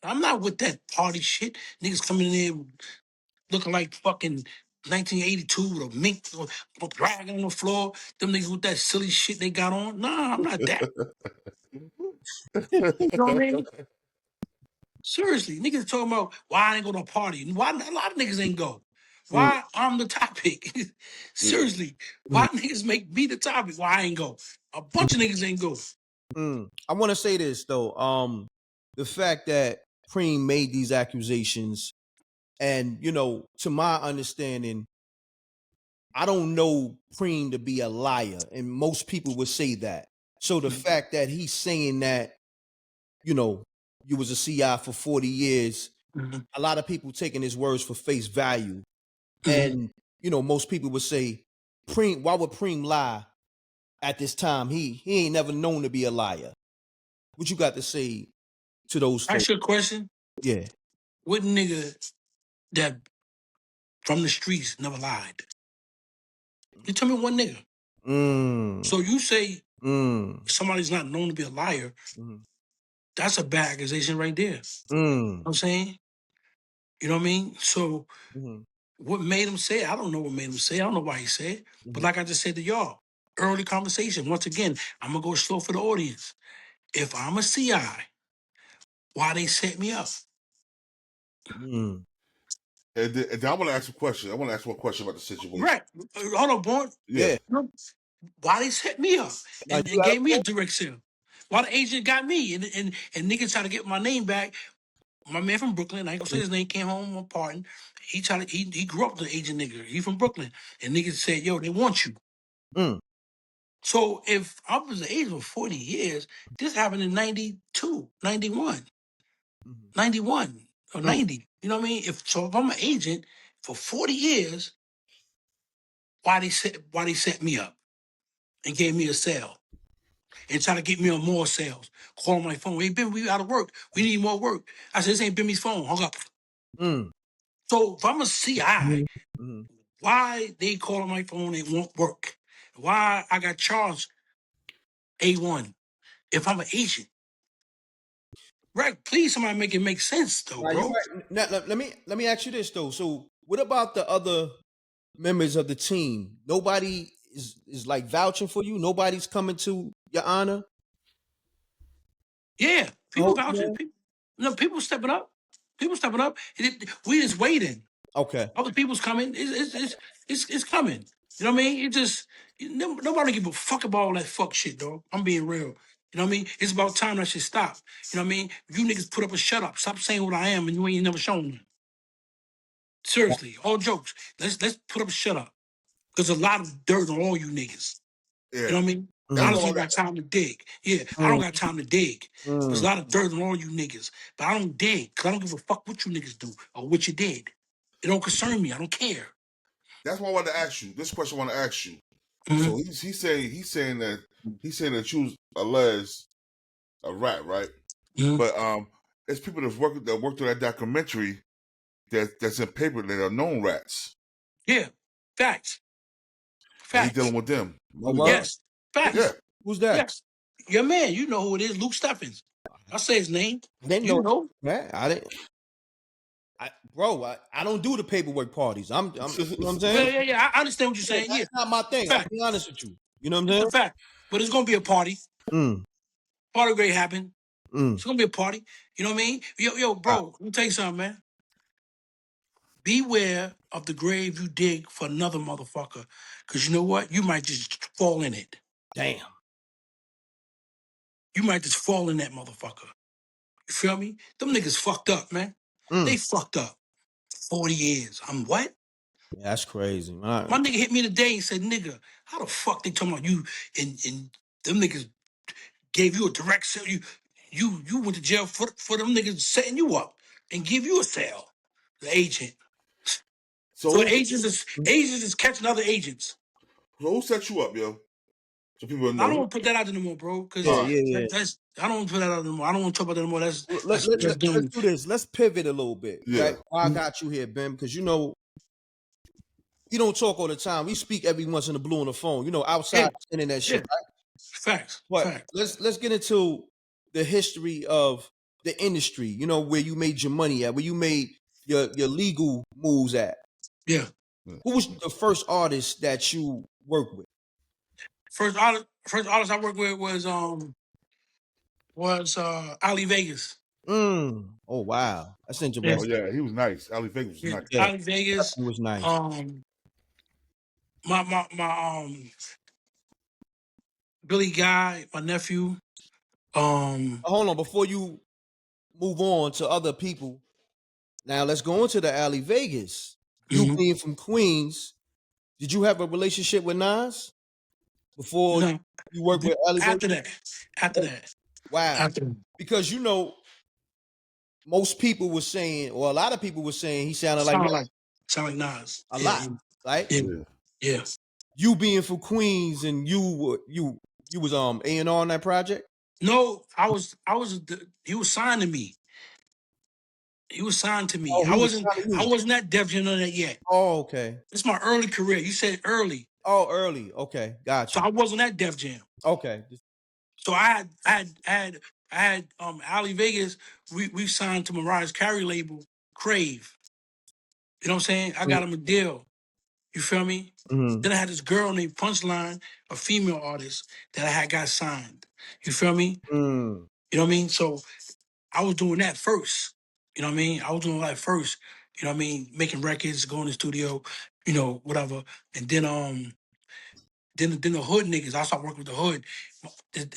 I'm not with that party shit. Niggas coming in there looking like fucking 1982 with a mink or dragging on the floor. Them niggas with that silly shit they got on. Nah, I'm not that. You know what I mean? Seriously, niggas talking about why I ain't go to a party. Why a lot of niggas ain't go. Mm. Why I'm the topic. Yeah. Seriously, why niggas make me the topic? Why I ain't go. A bunch of niggas ain't go. I want to say this though. The fact that Preem made these accusations. And, you know, to my understanding, I don't know Preem to be a liar. And most people would say that. So the fact that he's saying that, you know, you was a CI for 40 years, a lot of people taking his words for face value. And, you know, most people would say, Preem, why would Preem lie at this time? He ain't never known to be a liar. What you got to say to those folks? Ask you a question. Yeah. What nigga that from the streets never lied? You tell me one nigga. So you say somebody's not known to be a liar. That's a bad accusation right there. You know what I'm saying? You know what I mean? So what made him say it? I don't know what made him say it. I don't know why he said it. But like I just said to y'all, early conversation. Once again, I'm going to go slow for the audience. If I'm a CI, why they set me up? And then I want to ask a question. I want to ask one question about the situation. Right. Hold on, boy. Yeah. Why they set me up Now, and you got gave me a direct sale? Why the agent got me and niggas try to get my name back? My man from Brooklyn, I ain't gonna say his name, came home on pardon. He grew up with the agent nigga. He from Brooklyn. And niggas said, yo, they want you. So if I was the agent for 40 years, this happened in 92, 91, 91 or 90. You know what I mean? If I'm an agent for 40 years, why they set me up and gave me a sale and try to get me on more sales? Call my phone. Hey, Bimmy, we out of work. We need more work. I said, this ain't Bimmy's phone. Hung up. So if I'm a CI, why they call on my phone and won't work? Why I got charged A1 if I'm an agent? Right, please somebody make it make sense though, bro. Right. Now, let me ask you this though. So what about the other members of the team? Nobody is like vouching for you? Nobody's coming to your honor? Yeah, people vouching. People stepping up. People stepping up. We just waiting. Okay. Other people's coming. It's coming. You know what I mean? It just nobody give a fuck about all that fuck shit, dog. I'm being real. You know what I mean? It's about time that shit stop. You know what I mean? You niggas put up a shut up. Stop saying what I am and you ain't never shown me. Seriously, all jokes. Let's put up a shut up. There's a lot of dirt on all you niggas. Yeah. You know what I mean? I don't got time to dig. Yeah, I don't got time to dig. There's a lot of dirt on all you niggas. But I don't dig because I don't give a fuck what you niggas do or what you did. It don't concern me. I don't care. That's why I wanted to ask you. This question I want to ask you. So he's saying that you was alleged a rat, right? But it's people that worked on that documentary that's in paper that are known rats. Yeah, facts. And he's dealing with them. Yes, facts. Yeah. Who's that? Yes, your man. You know who it is, Luke Steffens. I say his name. I didn't You know. know. Man, I didn't. I don't do the paperwork parties. You know what I'm saying? Yeah. I understand what you're saying. That's Yeah, not my thing. I'll be honest with you. You know what I'm saying? it's a fact. But it's gonna be a party. Party great happen. It's gonna be a party. You know what I mean? Yo, bro, let me tell you something, man. Beware of the grave you dig for another motherfucker. Because you know what? You might just fall in it. Damn. You might just fall in that motherfucker. You feel me? Them niggas fucked up, man. They fucked up. 40 years. I'm what? Yeah, that's crazy. My nigga hit me today and said, nigga, how the fuck they talking about you and them niggas gave you a direct sale? You went to jail for them niggas setting you up and give you a sale. The agent. So agents is catching other agents. So who set you up, yo? So people know. I don't want to put that out there no more, bro. Because that's I don't want to put that out there no more. I don't want to talk about that no more. Let's do this. Let's pivot a little bit. Yeah. Right? I got you here, Ben, because you know you don't talk all the time. We speak every once in a blue on the phone. You know, outside internet shit, right? Facts. But Facts. let's get into the history of the industry. You know, where you made your money at, where you made your legal moves at. Yeah. Who was the first artist that you worked with? First artist I worked with was Ali Vegas. Oh wow, that's interesting. Oh yeah, he was nice. Ali Vegas was nice. Ali Vegas. He was nice. My Billy Guy, my nephew. Hold on, before you move on to other people. Now let's go into the Alley Vegas. You Mhm. being from Queens, did you have a relationship with Nas before No, you worked with Alley Vegas? after that, after that, Wow. after that. Because most people were saying, or a lot of people were saying he sounded like Nas Sound like Nas. a Yeah, lot, right? yeah, Yeah. yeah. You being from Queens and you was A&R on that project? No, he was signed to me. He was signed to me. Oh, he was signing I you. wasn't that Def Jam on that yet. Oh, okay. It's my early career. You said early. Oh, early. Okay, got So you. I wasn't at Def Jam. Okay. So I had Ali Vegas, we signed to Mariah's Carey label, Crave. You know what I'm saying? I got him a deal. You feel me? Mm-hmm. Then I had this girl named Punchline, a female artist that I had got signed. You feel me? Mm. You know what I mean? So I was doing that first. You know what I mean? I was doing that first. You know what I mean? Making records, going to the studio, whatever. And then the hood niggas, I started working with the hood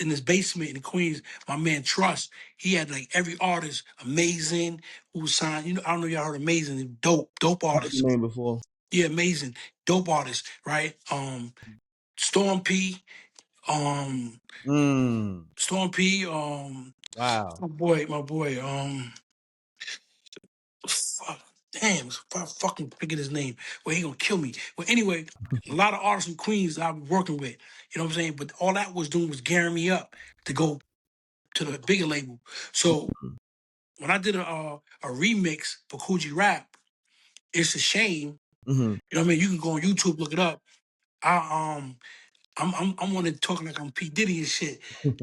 in this basement in Queens. My man Trust, he had like every artist, Amazing, who was signed. I don't know if y'all heard Amazing, dope Heard the artist. name before. Yeah, Amazing, dope artist, right? Storm P, Mm. Storm P, Wow. my boy, fuck, damn, if I fucking forget his name, well, he gonna kill me. Well, anyway, a lot of artists in Queens that I'm working with, you know what I'm saying? But all that was doing was gearing me up to go to the bigger label. So when I did a remix for Coogee Rap, it's a shame. Mm-hmm. You know what I mean? You can go on YouTube, look it up. I'm one that talking like I'm P Diddy and shit.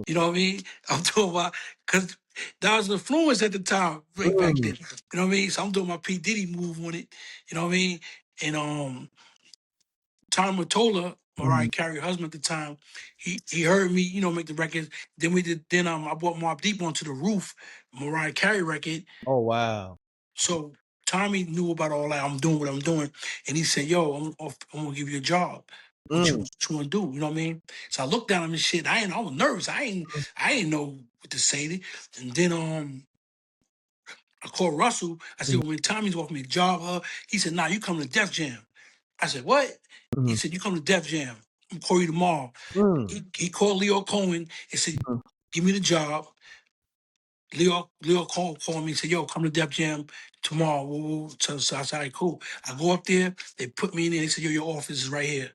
You know what I mean? I'm talking about because that was an influence at the time, right back then. Mm. You know what I mean? So I'm doing my P Diddy move on it. You know what I mean? And Tom Mottola, Mm-hmm. Mariah Carey husband at the time, he heard me, make the records. Then I brought Mobb Deep onto the roof, Mariah Carey record. Oh, wow. So Tommy knew about all that. I'm doing what I'm doing, and he said, "Yo, I'm gonna give you a job. Mm. What you wanna do? You know what I mean?" So I looked down on this shit. I was nervous. I ain't know what to say. And then I called Russell. I said, Mm-hmm. well, when Tommy's offering me a job, he said, "Nah, you come to Def Jam." I said, "What?" He said, "You come to Def Jam. I'm gonna call you tomorrow." Mm. He called Leo Cohen and said, "Give me the job." Leo called me and said, "Yo, come to Def Jam tomorrow." So I said, "All right, cool." I go up there. They put me in there. They said, "Yo, your office is right here."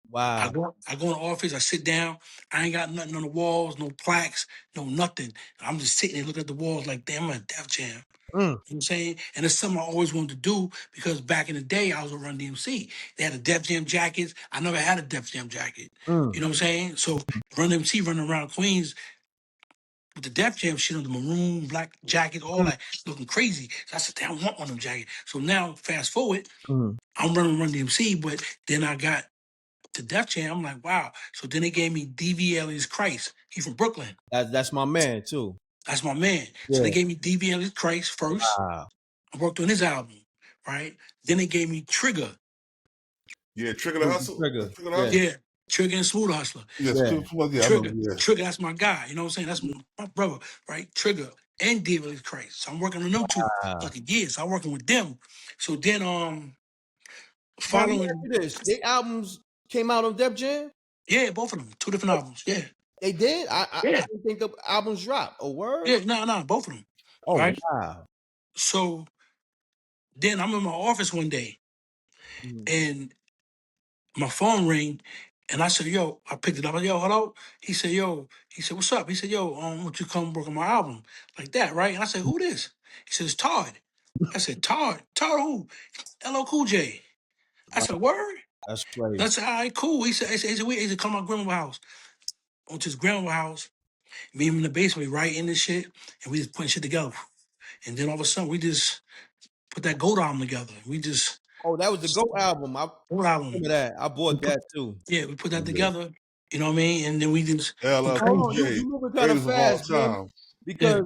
Wow. I go in the office. I sit down. I ain't got nothing on the walls, no plaques, no nothing. I'm just sitting there looking at the walls like, damn, I'm at Def Jam. You know Mm. what I'm saying? And it's something I always wanted to do because back in the day, I was with Run DMC. They had a Def Jam jackets. I never had a Def Jam jacket. Mm. You know what I'm saying? So Run DMC running around Queens with the Def Jam shit on the maroon, black jacket, all Mm. that, looking crazy. So I said, damn, I want one of them jackets. So now, fast forward, Mm. I'm running Run DMC, but then I got to Def Jam. I'm like, wow. So then they gave me DV Alias Christ. He from Brooklyn. That's my man too. That's my man. So they Yeah. gave me DV Alias Christ first. Wow. I worked on his album, right? Then they gave me Trigger. Yeah, Trigger the Hustle. Trigger. Trigger the Yeah. Hustle. Yeah, Trigger and Smooth Hustler. Yes, Yeah. I Trigger, remember. Yeah. Trigger, that's my guy. You know what I'm saying? That's my brother, right? Trigger and DV Alias Christ. So I'm working on them two Wow. fucking years. I'm working with them. So then Now let me ask following, you this: they albums came out on Def Jam. yeah, both of them, two different albums. Yeah. They did. I Yeah. didn't think the albums dropped. A word. Yeah, no, both of them. Oh Right? wow. So then I'm in my office one day Mm. and my phone rang and I said, yo, I picked it up. I said, yo, hello? He said, what's up? He said, yo, won't you come work on my album? Like that, right? And I said, who this? He said, it's Todd. I said, Todd? Todd who? LL Cool J. I Wow. said, word? That's crazy. And I said, all right, cool. He said, come to my grandma's house. Went to his grandma's house. Me and him in the basement, we writing this shit, and we just putting shit together. And then all of a sudden, we just put that gold album together. We just, Oh, that was the Go album. I gold album. remember that. I We bought put, that too. yeah, we put that Yeah. together. You know what I mean? And then we just went LL Hold Cool on, crazy. J, you moving kind of greatest of all fast, man. time. Yeah. Because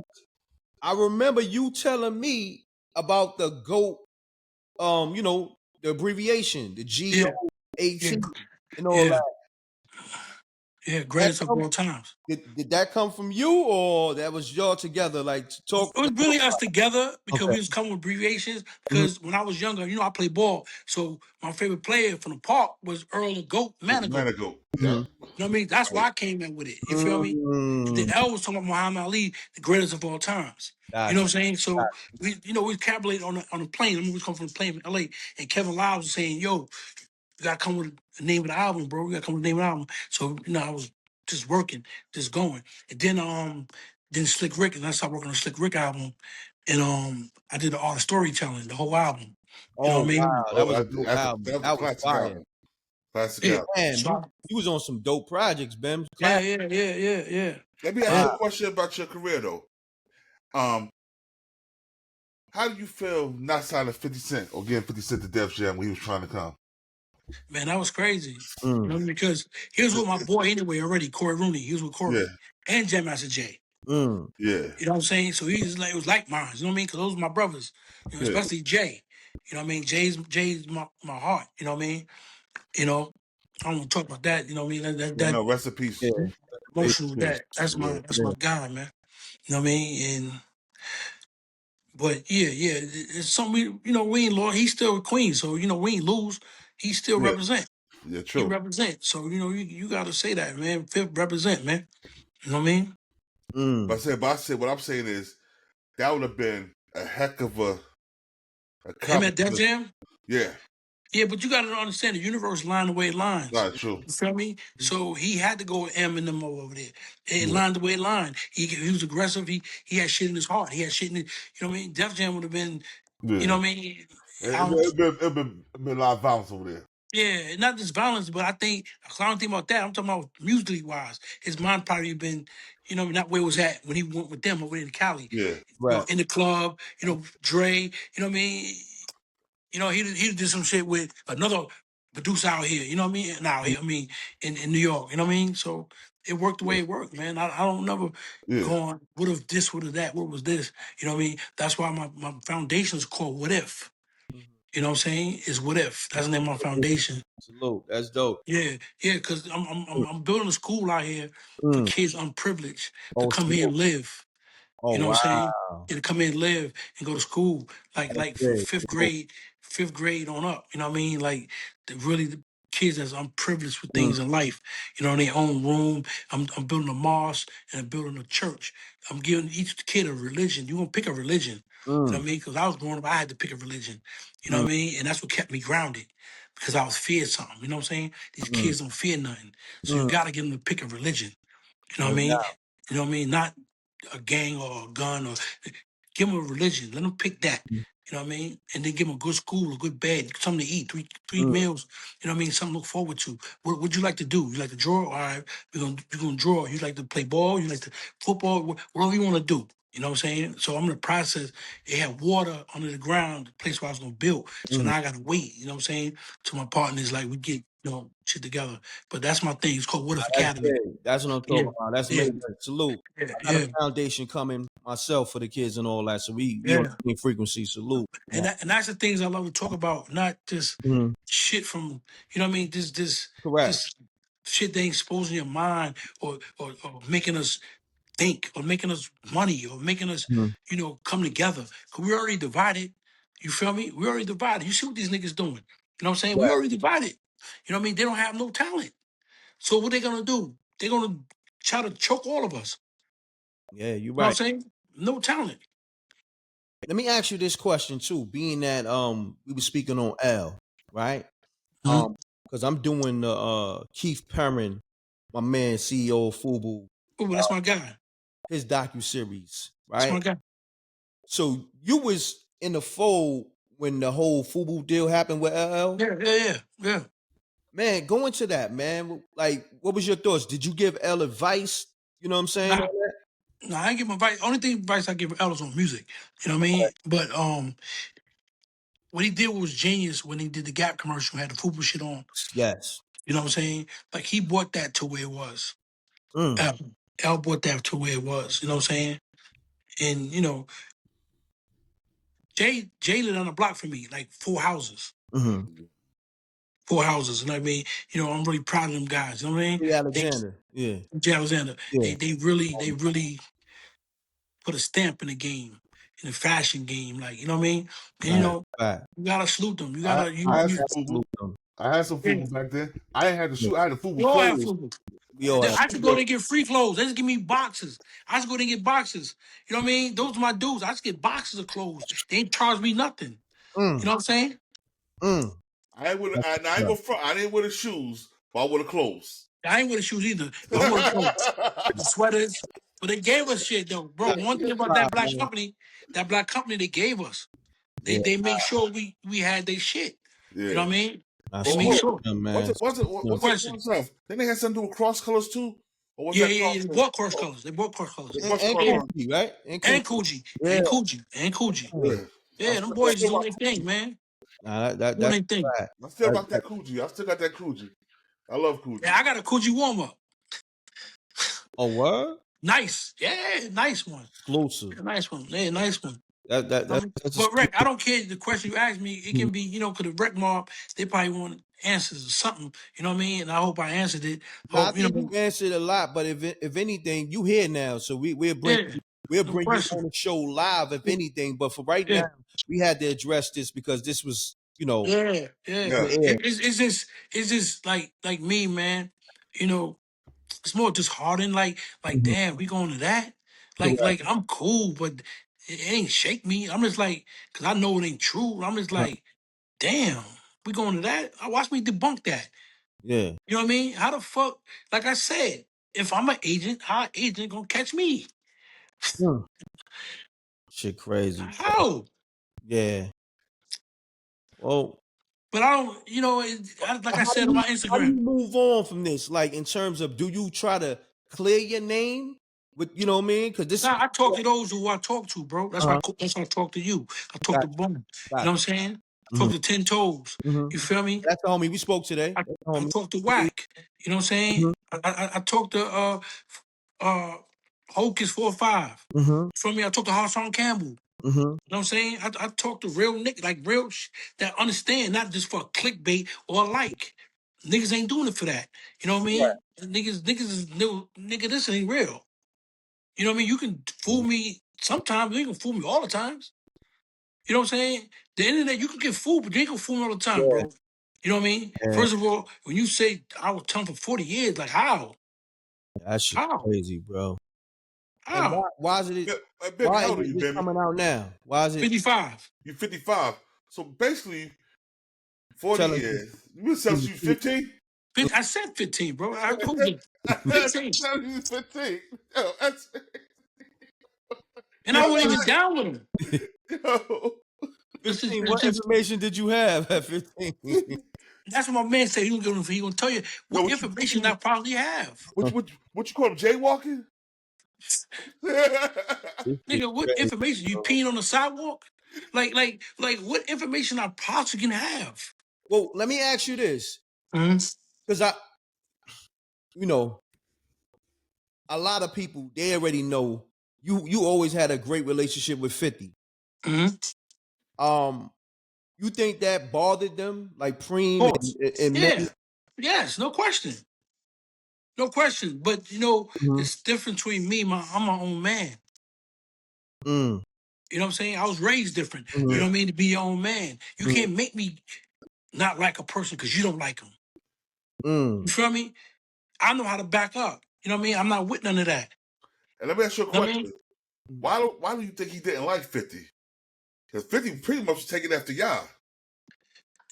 I remember you telling me about the GOAT, the abbreviation, the Yeah. GO18 Yeah. and all Yeah. that. Yeah, greatest of all times. Did that come from you, or that was y'all together, like to talk? It was really us together because Okay. we was coming with abbreviations. Mhm. Because when I was younger, I played ball. So my favorite player from the park was Earl the Goat Manigault. Manigault. Mhm. Yeah. You know what I mean? That's why I came in with it. You feel me? The Mm. L was talking about Muhammad Ali, the greatest of all times. You know Gotcha. what I'm saying? So we cabulated on the plane. I mean, we come from the plane from LA, and Kevin Lyles was saying, "Yo, you gotta come with the name of the album, bro. You gotta come with the name of the album." So I was just working, just going, and then Slick Rick, and I started working on the Slick Rick album, and I did the art of storytelling, the whole album. You know Oh what I mean? wow, that Oh, was a dope album. that was a That was classic fire. album. Classic Yeah. album. Damn, So you was on some dope projects, Ben. yeah, Class. yeah. Let me ask Yeah. you a question about your career, though. How do you feel not signing 50 Cent or getting 50 Cent to Def Jam when he was trying to come? Man, that was crazy. You Mm. know, because he was with my boy anyway already, Corey Rooney. He was with Yeah, Corey and Jam Master Jay. Mm. yeah, You know what I'm saying? So it was like mine. You know what I mean? Because those were my brothers. yeah. Especially Jay. You know what I mean? Jay's my heart. You know what I mean? You know, I don't want to talk about that. You know what I mean? Yeah, That no, rest in peace. Yeah. emotional with Yeah. that. That's Yeah, my guy, man. You know what I mean? But yeah, it's something we ain't lost. He's still a queen, so we ain't lose. He still yeah, represent. yeah, He true. represent. So you got to say that, man. Fifth represent, man. You know what I mean? Mm. But I said, what I'm saying is that would have been a heck of a Him at Def accomplishment. Jam. Yeah, Yeah, but you got to understand the universe lined the way it lines. not true. You feel me? So he had to go with M and them over there. It Yeah, lined the way it lined. He was aggressive. He had shit in his heart. He had shit in it. You know what I mean? Def Jam would have been. You yeah. know what I mean? I don't. It been a lot of violence over there. Yeah, not just violence, but I don't think about that. I'm talking about musically wise. His mind probably been, not where it was at when he went with them over there in Cali. Yeah, Right. In the club, Dre, you know what I mean? He did some shit with another producer out here, you know what I mean? And out here, I mean, in New York, you know what I mean? So it worked the way it worked, man. I don't never yeah, go on, would have this, would have that, what was this? You know what I mean? That's why my foundation is called What If. You know what I'm saying? Is What If. That's the name of my foundation. Salute. That's dope. Yeah, because I'm building a school out here for Mm. kids unprivileged to Oh, come here salute. and live. Oh, You know what I'm saying? wow. And to come in and live and go to school, That's like from big. Salute. fifth grade on up. You know what I mean? Like the kids that's unprivileged with Mm. things in life. In their own room. I'm building a mosque and I'm building a church. I'm giving each kid a religion. You gonna pick a religion. You know Mm. what I mean? Because I was growing up, I had to pick a religion. You know Mm. what I mean? And that's what kept me grounded. Because I was feared something. You know what I'm saying? These Mm. kids don't fear nothing. So you Mm. gotta get them to pick a religion. You know No what I mean? doubt. You know what I mean? Not a gang or a gun or give them a religion. Let them pick that. You know what I mean? And then give them a good school, a good bed, something to eat, three Mm. meals. You know what I mean? Something to look forward to. What would you like to do? You like to draw? All right, you're gonna draw. You like to play ball? You like to football? Whatever you want to do. You know what I'm saying? So I'm in the process. They had water under the ground, the place where I was gonna build. So Mm. now I gotta wait. You know what I'm saying? To my partners, like we get shit together. But that's my thing. It's called What If That's Academy. big. That's what I'm Yeah, talking about. That's yeah, major. Salute. yeah, I got a yeah. foundation coming myself for the kids and all that. So we on Yeah. the same frequency. Salute. And that's the things I love to talk about, not just Mm. shit from what I mean, Correct. this shit that ain't exposing your mind or making us think or making us money or making us, Mm. come together. Cause we already divided. You feel me? We already divided. You see what these niggas doing. You know what I'm saying? We Right. already divided. You know what I mean? They don't have no talent. So what they gonna do? They're gonna try to choke all of us. Yeah, you're You know what I'm right. saying? No talent. Let me ask you this question too. Being that we were speaking on L, right? Mhm. Because I'm doing the Keith Perrin, my man, CEO of Fubu, Ooh, that's my guy. his docu series, That's right? my guy. So you was in the fold when the whole Fubu deal happened with LL. Yeah. Man, go into that, man. Like, what was your thoughts? Did you give L advice? You know what I'm saying? Nah, no, I ain't give him advice. Only thing advice I give Ellis on music. You know what I mean? But what he did was genius when he did the Gap commercial, had the football shit on. Yes. You know what I'm saying? Like he brought that to where it was. Mm. L brought that to where it was. You know what I'm saying? And Jay lived on the block for me, like 4 houses. Mm-hmm. 4 houses. You know what I mean? You know, I'm really proud of them guys. You know what I mean? Lee Alexander. Yeah. Jay Alexander. Yeah. They really put a stamp in the game, in the fashion game. Like, you know what I mean? And you Right. know, Right. you gotta salute them. You I gotta I had you some Salute FUBU. them. I had some yeah. FUBU back then. I ain't had the shoe. I had the We FUBU all have clothes. food. We all have. I used to go there and get free clothes. They just give me boxes. I used to go there and get boxes. You know what I mean? Those are my dudes. I just get boxes of clothes. They ain't charge me nothing. You know what I'm saying? Mm. I ain't with. I ain't gonna front. I didn't wear the shoes, but I wore the clothes. I ain't wear the shoes either, but I wore the clothes. The sweaters. But they gave us shit though. Bro, one thing about that black company, they gave us. Yeah. They make sure we had their shit. You know Yeah. what I mean? I They Oh, make salute hold sure. on. them, Was man. it? Was it? No Was it? question. What's up? Then they had something to do with cross colors too, or was Yeah, that yeah, cross yeah. They colors? bought cross colors. They bought cross colors. It And, must have and cross Yeah. colors. Coogee, right? And And Coogee. Coogee. Yeah. And Coogee. And Coogee. Yeah. Yeah, them boys is doing their thing, man. Nah, Doing that's their thing. right. I still got that Coogee. I still got that Coogee. I love Yeah, Coogee. I got a Coogee warm up. Oh, what? Nice. Yeah, nice one. Exclusive. Nice one. Yeah, nice one. That's But Rec, I exclusive. don't care the question you asked me. It can be, you know, because the Rec mob, they probably want answers or something. You know what I mean? And I hope I answered it. Nah, I Hope you think know. you answered a lot, but if anything, you here now, so Yeah, we'll no bring you on question. the show live if anything. But for right Yeah, now, we had to address this because this was, yeah, yeah. Yeah. yeah, It's just like me, man. You know, it's more disheartening. Like, Mhm. damn, we going to that? Correct. Like I'm cool, but it ain't shake me. I'm just like, cause I know it ain't true. I'm just like, damn, we going to that? I watch me debunk that. Yeah. You know what I mean? How the fuck? Like I said, if I'm an agent, how an agent gonna catch me? Mm. Shit, crazy. How? Yeah. Well, But I don't. You know, like I said on my how do you Instagram. move on from this? Like in terms of, do you try to clear your name with, you know what I mean? Because this, Nah, I talk to those who I talk to, bro. uh, That's why I talk to you. I talk got, to Boom. You got. know what I'm saying? Mm-hmm. Talk to 10 Toes. Mm-hmm. You feel me? That's the homie we spoke today. That's the I homie. talk to Whack. You know what I'm saying? I talk to uh Hocus 4-5. Mm-hmm. You feel me? I talk to Harshawn Campbell. Mm-hmm. You know what I'm saying? I talk to real niggas, like real that understand, not just for clickbait or a like. Niggas ain't doing it for that. You know what I Right. mean? Niggas is new. Nigga, this ain't real. You know what I mean? You can fool me sometimes. You can fool me all the times. You know what I'm saying? The internet, you can get fooled, but you ain't gonna fool me all the time, Yeah. bro. You know what I mean? Yeah. First of all, when you say I was telling for 40 years, like how? That shit How? crazy, bro. And How? why is it? Hey, Bimmy, Why how is old are it you, just Bimmy? coming out now? Why is it 55. You 55. So basically, 40 telling years. You been since you 15? I said 15, bro. I told you I 15. said you 15. Yo, that's, And I that's wasn't even like, down with him. yo. 15? It's What just information did you have at 15? that's what my man said. He gonna tell you Yo, what information I probably have. what you call him, jaywalking? This shit Nigga, what crazy, information? You bro. peeing on the sidewalk? Like what information I possibly can have? Well, let me ask you this, Mm-hmm. because you know, a lot of people they already know you always had a great relationship with 50. Mm-hmm. Um, you think that bothered them, like Of Preem course. and Yeah. many? Yes, no question. No question. But you know, Mhm. it's different between me, I'm my own man. Mm, You know what I'm saying? I was raised different. You Yeah. know mhm, what I mean? To be your own man. You mm, can't make me not like a person because you don't like them. mm. You feel me? I know how to back up. You know what I mean? I'm not with none of that. And let me ask you a You know what I mean? question. Why do you think he didn't like 50? Because 50 pretty much was taking after y'all.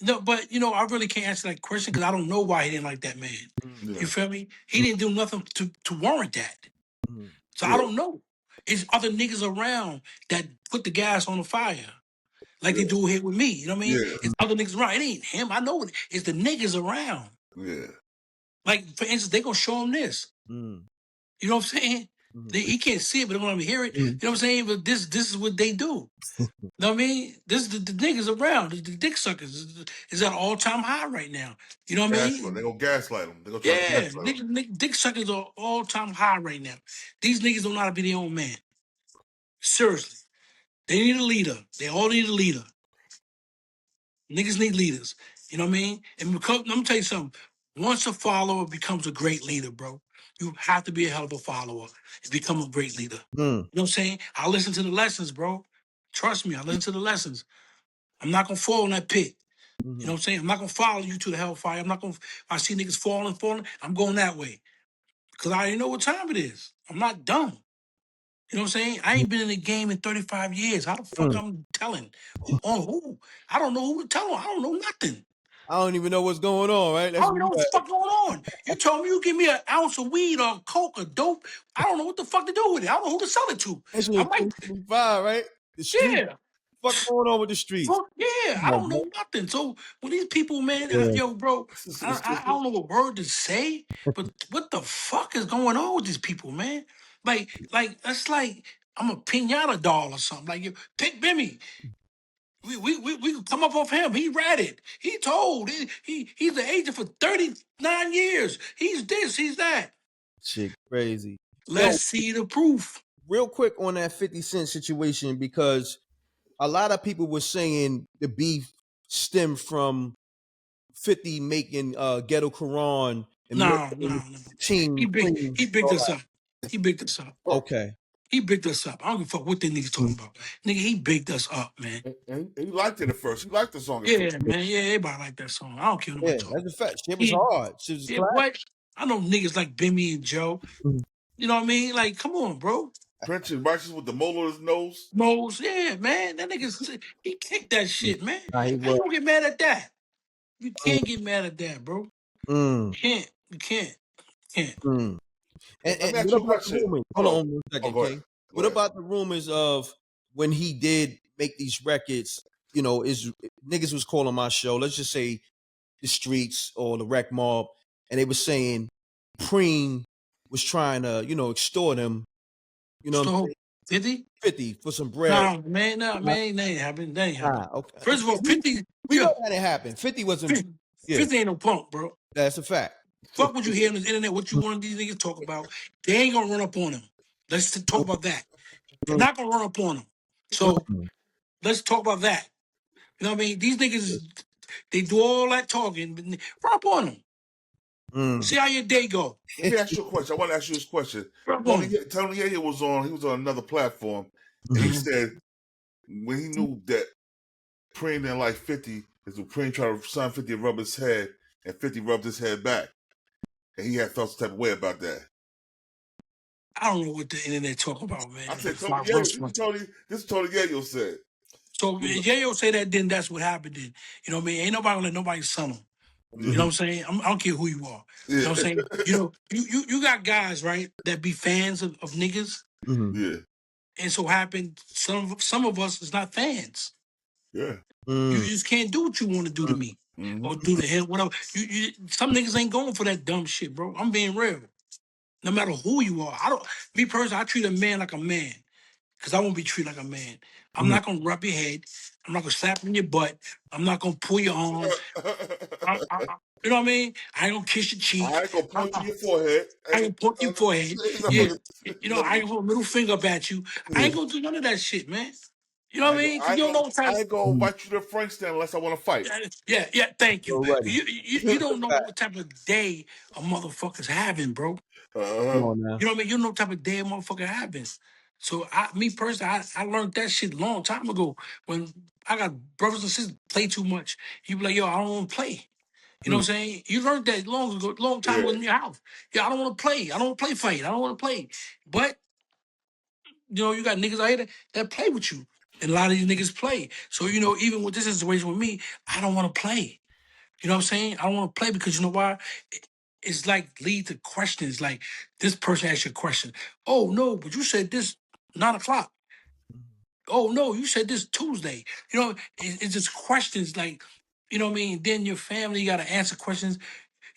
No, but you know, I really can't answer that question because I don't know why he didn't like that man. Yeah. You feel me? He didn't do nothing to warrant that. Mhm. So I Yeah. don't know. It's other niggas around that put the gas on the fire. Like they Yeah. do here with me. You know what I mean? Yeah. It's other niggas around. It ain't him. I know it. It's the niggas around. Yeah. Like, for instance, they gonna show him this. Mm, You know what I'm saying? mhm, He can't see it, but they're gonna hear it. mhm. You know what I'm saying? But this is what they do. You know what I mean? This is the niggas around, the dick suckers is at an all-time high right now. You know what I Gaslight. They mean? gonna gaslight him. They gonna try to Yeah, gaslight him. dick suckers are all-time high right now. These niggas don't know how to be their own man. Seriously. They need a leader. They all need a leader. Niggas need leaders. You know what I mean? And because, let me tell you something. Once a follower becomes a great leader, bro, you have to be a hell of a follower to become a great leader. Mm. You know what I'm saying? I listen to the lessons, bro. Trust me, I listen to the lessons. I'm not gonna fall in that pit. Mm-hmm. You know what I'm saying? I'm not gonna follow you to the hellfire. I'm not gonna. If I see niggas falling, I'm going that way because I already know what time it is. I'm not dumb. You know what I'm saying? I ain't been in the game in 35 years. How the fuck I'm telling who on who? I don't know who to tell on. I don't know nothing. I don't even know what's going on, right? I That's don't know what the fuck going on. You told me you give me an ounce of weed or coke or dope. I don't know what the fuck to do with it. I don't know who to sell it to. that's I in might, 2025, right? The street. yeah. What's going on with the streets? Well, yeah, Come I on, don't man. know nothing. So when these people, man, Yeah. yo, bro, I don't know what word to say, but what the fuck is going on with these people, man? Like that's like I'm a pinata doll or something. Like you pick Bimmy. We could come up off him. He ratted. He told. He's the agent for 39 years. He's this, he's that. Shit, crazy. Yo, Let's see the proof. real quick on that 50 Cent situation, because a lot of people were saying the beef stemmed from 50 making Ghetto Quran and No, making He team clean. he bigged All us up. He bigged us up. right. Okay. He bigged us up. I don't give a fuck what the niggas talking about. Nigga, he bigged us up, man. And he liked it at first. He liked the song at Yeah, first. man. Yeah, everybody like that song. I don't care what Yeah, nobody talking. that's a fact. Shit was Yeah, hard. Shit was yeah, classic. what? I know niggas like Bimmy and Joe. You know what I mean? Like, come on, bro. Prince and Righteous with the mole on his nose. Mose, yeah, man. That nigga, he kicked that shit, man. Nah, he How you was. gonna get mad at that? You can't get mad at that, bro. Mm, You can't. You can't. mm. Let me And ask what you a about the question. rumors? Hold Hold on. on 1 second, Go ahead. King. Go What ahead. about the rumors of when he did make these records? You know, is niggas was calling my show. Let's just say the streets or the rec mob, and they were saying Preem was trying to, extort him. You know, what I'm So, saying? 50? 50 for some bread. Nah, man, nah, man, that ain't happening. That ain't happening. Okay. First of all, 50, We yeah, know that it happened. 50 wasn't. 50, Yeah, 50 ain't no punk, bro. that's a fact. Fuck what you hear on the internet, what you want these niggas talk about. They ain't gonna run up on him. Let's talk about that. They're not gonna run up on him. So let's talk about that. You know what I mean? These niggas, they do all that talking, but run up on them. Mm. See how your day go. Let me ask you a question. I want to ask you this question. Run up on them. Tony Yayo was on another platform, and he Mhm. said when he knew that Preem didn't like 50, is when Preem tried to sign 50 and rub his head, and 50 rubbed his head back. And he had felt some type of way about that. I don't know what the internet talk about, man. I said, It's Tony not Yayo, wrestling. this is Tony Yayo said. So if Yayo say that, then that's what happened. Then you know what I mean? Ain't nobody gonna let nobody son him. You know what I'm saying? I don't care who you are. You know what I'm saying? You got guys, right, that be fans of niggas, Mhm. Yeah. and so happened some of us is not fans. Yeah. You Mm. just can't do what you want to do to me or do to him, whatever. Some niggas ain't going for that dumb shit, bro. I'm being real. No matter who you are, me personally, I treat a man like a man because I won't be treated like a man. I'm not gonna rub your head. I'm not gonna slap in your butt. I'm not gonna pull your arm. You know what I mean? I ain't gonna kiss your cheek. I ain't gonna I, point to your forehead. I ain't gonna point your forehead. Yeah. You know, I ain't Yeah. gonna put a middle finger up at you. I ain't gonna do none of that shit, man. You know what I mean? Because you don't know what I type. ain't gonna invite you to Frankston unless I want to fight. Yeah. Thank you. Already. You don't know what type of day a motherfucker's having, bro. Come Uh-huh. on now. You know what I mean? You know what type of day a motherfucker having. So me personally, I learned that shit a long time ago. When I got brothers and sisters play too much, you be like, yo, I don't want to play. You know what I'm saying? You learned that long time ago Yeah. in your house. Yeah, I don't want to play. I don't want to play fight. I don't want to play. But you got niggas out here that play with you. And a lot of these niggas play. So, even with this situation with me, I don't want to play. You know what I'm saying? I don't want to play because you know why? It's like lead to questions. Like this person asks you a question. Oh no, but you said this 9 o'clock. Oh no, you said this Tuesday. It's just questions like, you know what I mean? Then your family, you gotta answer questions.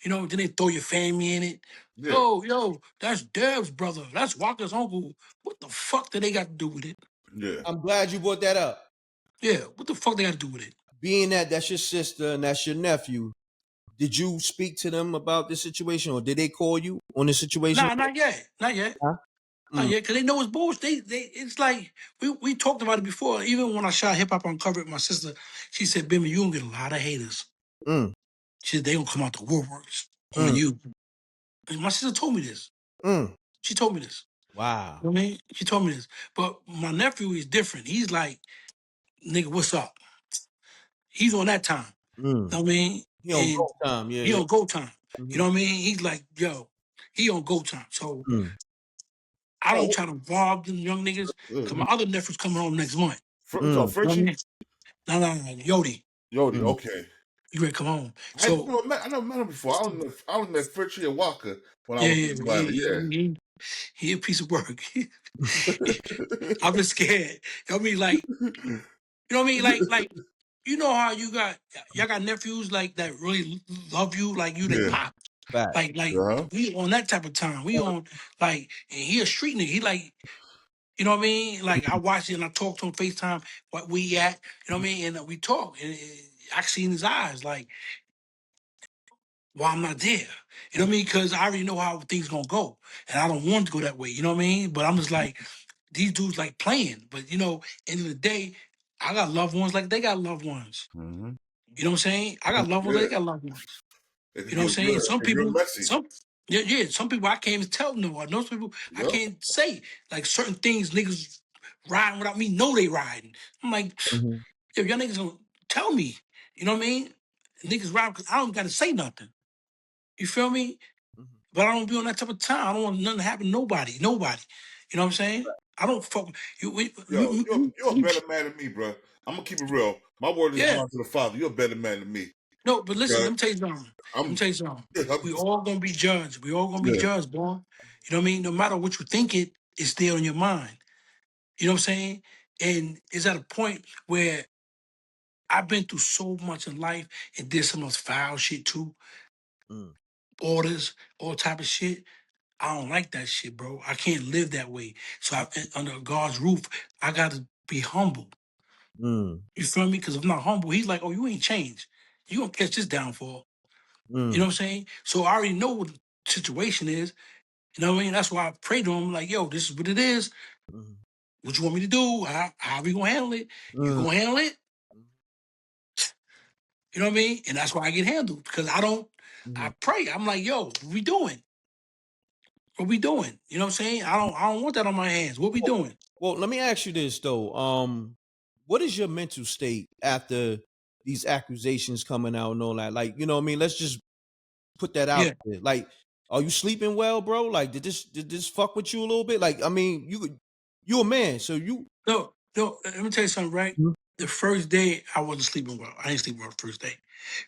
Then they throw your family in it. Yeah. Yo, that's Dev's brother. That's Walker's uncle. What the fuck do they got to do with it? Yeah. I'm glad you brought that up. Yeah, what the fuck they got to do with it? Being that that's your sister and that's your nephew, did you speak to them about this situation, or did they call you on this situation? Nah, not yet. Not yet. Huh? Not Mm. yet, because they know it's bullshit. It's like we talked about it before. Even when I shot Hip Hop Uncovered, my sister, she said, Bimmy, you gonna get a lot of haters. Mm. She said, they gonna come out the woodworks on Mm. you. And my sister told me this. Mm. She told me this. Wow. You know what I mean? She told me this. But my nephew is different. He's like, nigga, what's up? He's on that time. Mm. You know what I mean? He on And go time. Yeah. he Yeah. on go time. Mm-hmm. You know what I mean? He's like, yo, he on go time. So Mm. I don't Oh, try to involve them young niggas because my other nephew's coming home next month. so Mm. You know what I Frenchie? mean? No, Yodi, Yodi, Mm. okay. you ready to come home. I So, never met him before. I only met Frenchie and Walker when I yeah, was in Atlanta. Yeah. he a piece of work. I've been scared. You know what I mean? Like, you know what I mean? Like, you know how y'all got nephews like that really love you, like you they Yeah. pop. Fact. Like Uh-huh. we on that type of time. We on like, and he a street nigga. He like, you know what I mean? Like I watch it and I talk to him FaceTime, what we at, you know what I mean? And we talk and I see in his eyes like, why I'm not there. You know what I mean? Because I already know how things gonna go. And I don't want to go that way, you know what I mean? But I'm just like, these dudes like playing. But you know, end of the day, I got loved ones like they got loved ones. Mm-hmm. You know what I'm saying? I got loved ones like Yeah. they got loved ones. It You could know get what I'm saying? Some real people, messy. some people I can't even tell no one. Those people I Yep. can't say. Like certain things niggas riding without me know they riding. I'm like, Mm-hmm. if y'all niggas don't tell me, you know what I mean? Niggas ride because I don't gotta say nothing. You feel me? But I don't be on that type of time. I don't want nothing to happen to nobody. Nobody. You know what I'm saying? I don't fuck you. Yo, you're a better man than me, bro. I'm gonna keep it real. My word is Yeah. bond to the Father. You're a better man than me. No, but listen, Okay? let me tell you something. Let me I'm, tell you something. yeah, We all gonna be judged. We all gonna be yeah. judged, boy. You know what I mean? No matter what you think it's there on your mind. You know what I'm saying? And it's at a point where I've been through so much in life and did some of those foul shit too. Mm. Orders, all type of shit. I don't like that shit, bro. I can't live that way. So under God's roof, I gotta be humble. Mm. You feel me? Because if I'm not humble, he's like, oh, you ain't changed. You gonna catch this downfall. Mm. You know what I'm saying? So I already know what the situation is. You know what I mean? That's why I pray to him, like, yo, this is what it is. Mm. What you want me to do? How we gonna handle it? You Mm. gonna handle it? You know what I mean? And that's why I get handled because I Mm. pray. I'm like, yo, what we doing? What we doing? You know what I'm saying? I don't want that on my hands. What we doing? Well, let me ask you this though. What is your mental state after these accusations coming out and all that? Like, you know what I mean? Let's just put that out Yeah. there. Like, are you sleeping well, bro? Like, did this fuck with you a little bit? Like, I mean, you a man, so you No, let me tell you something, right? Mhm. The first day I wasn't sleeping well. I didn't sleep well the first day,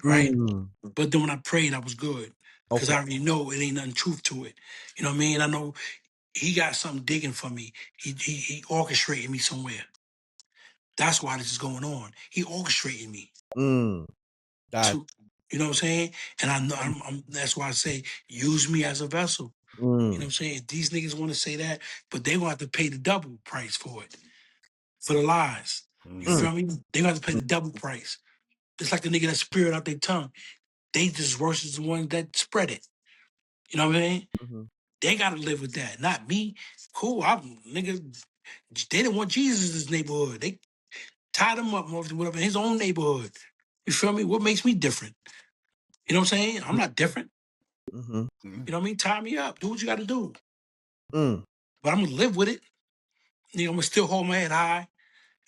right? Mm. But then when I prayed, I was good. Because Okay. I already know it ain't nothing truth to it. You know what I mean? I know he got something digging for me. He orchestrated me somewhere. That's why this is going on. He orchestrated me Mm. Got to, you know what I'm saying? And I know that's why I say use me as a vessel. You know what mm. I'm saying? These niggas want to say that, but they gonna have to pay the double price for it. For the lies. You Mm-hmm. Mm. feel me? They gonna have to pay the double price. It's like the nigga that spirit out their tongue. They just worse as the one that spread it. You know what I mean? Mhm. They gotta live with that, not me. Cool, I'm nigga. They didn't want Jesus in this neighborhood. They tied him up, whatever, in his own neighborhood. You feel me? What makes me different? You know what I'm saying? I'm not different. Mhm. Mm-hmm. You know what I mean? Tie me up. Do what you got to do. Mm. But I'm gonna live with it. You know, I'm gonna still hold my head high.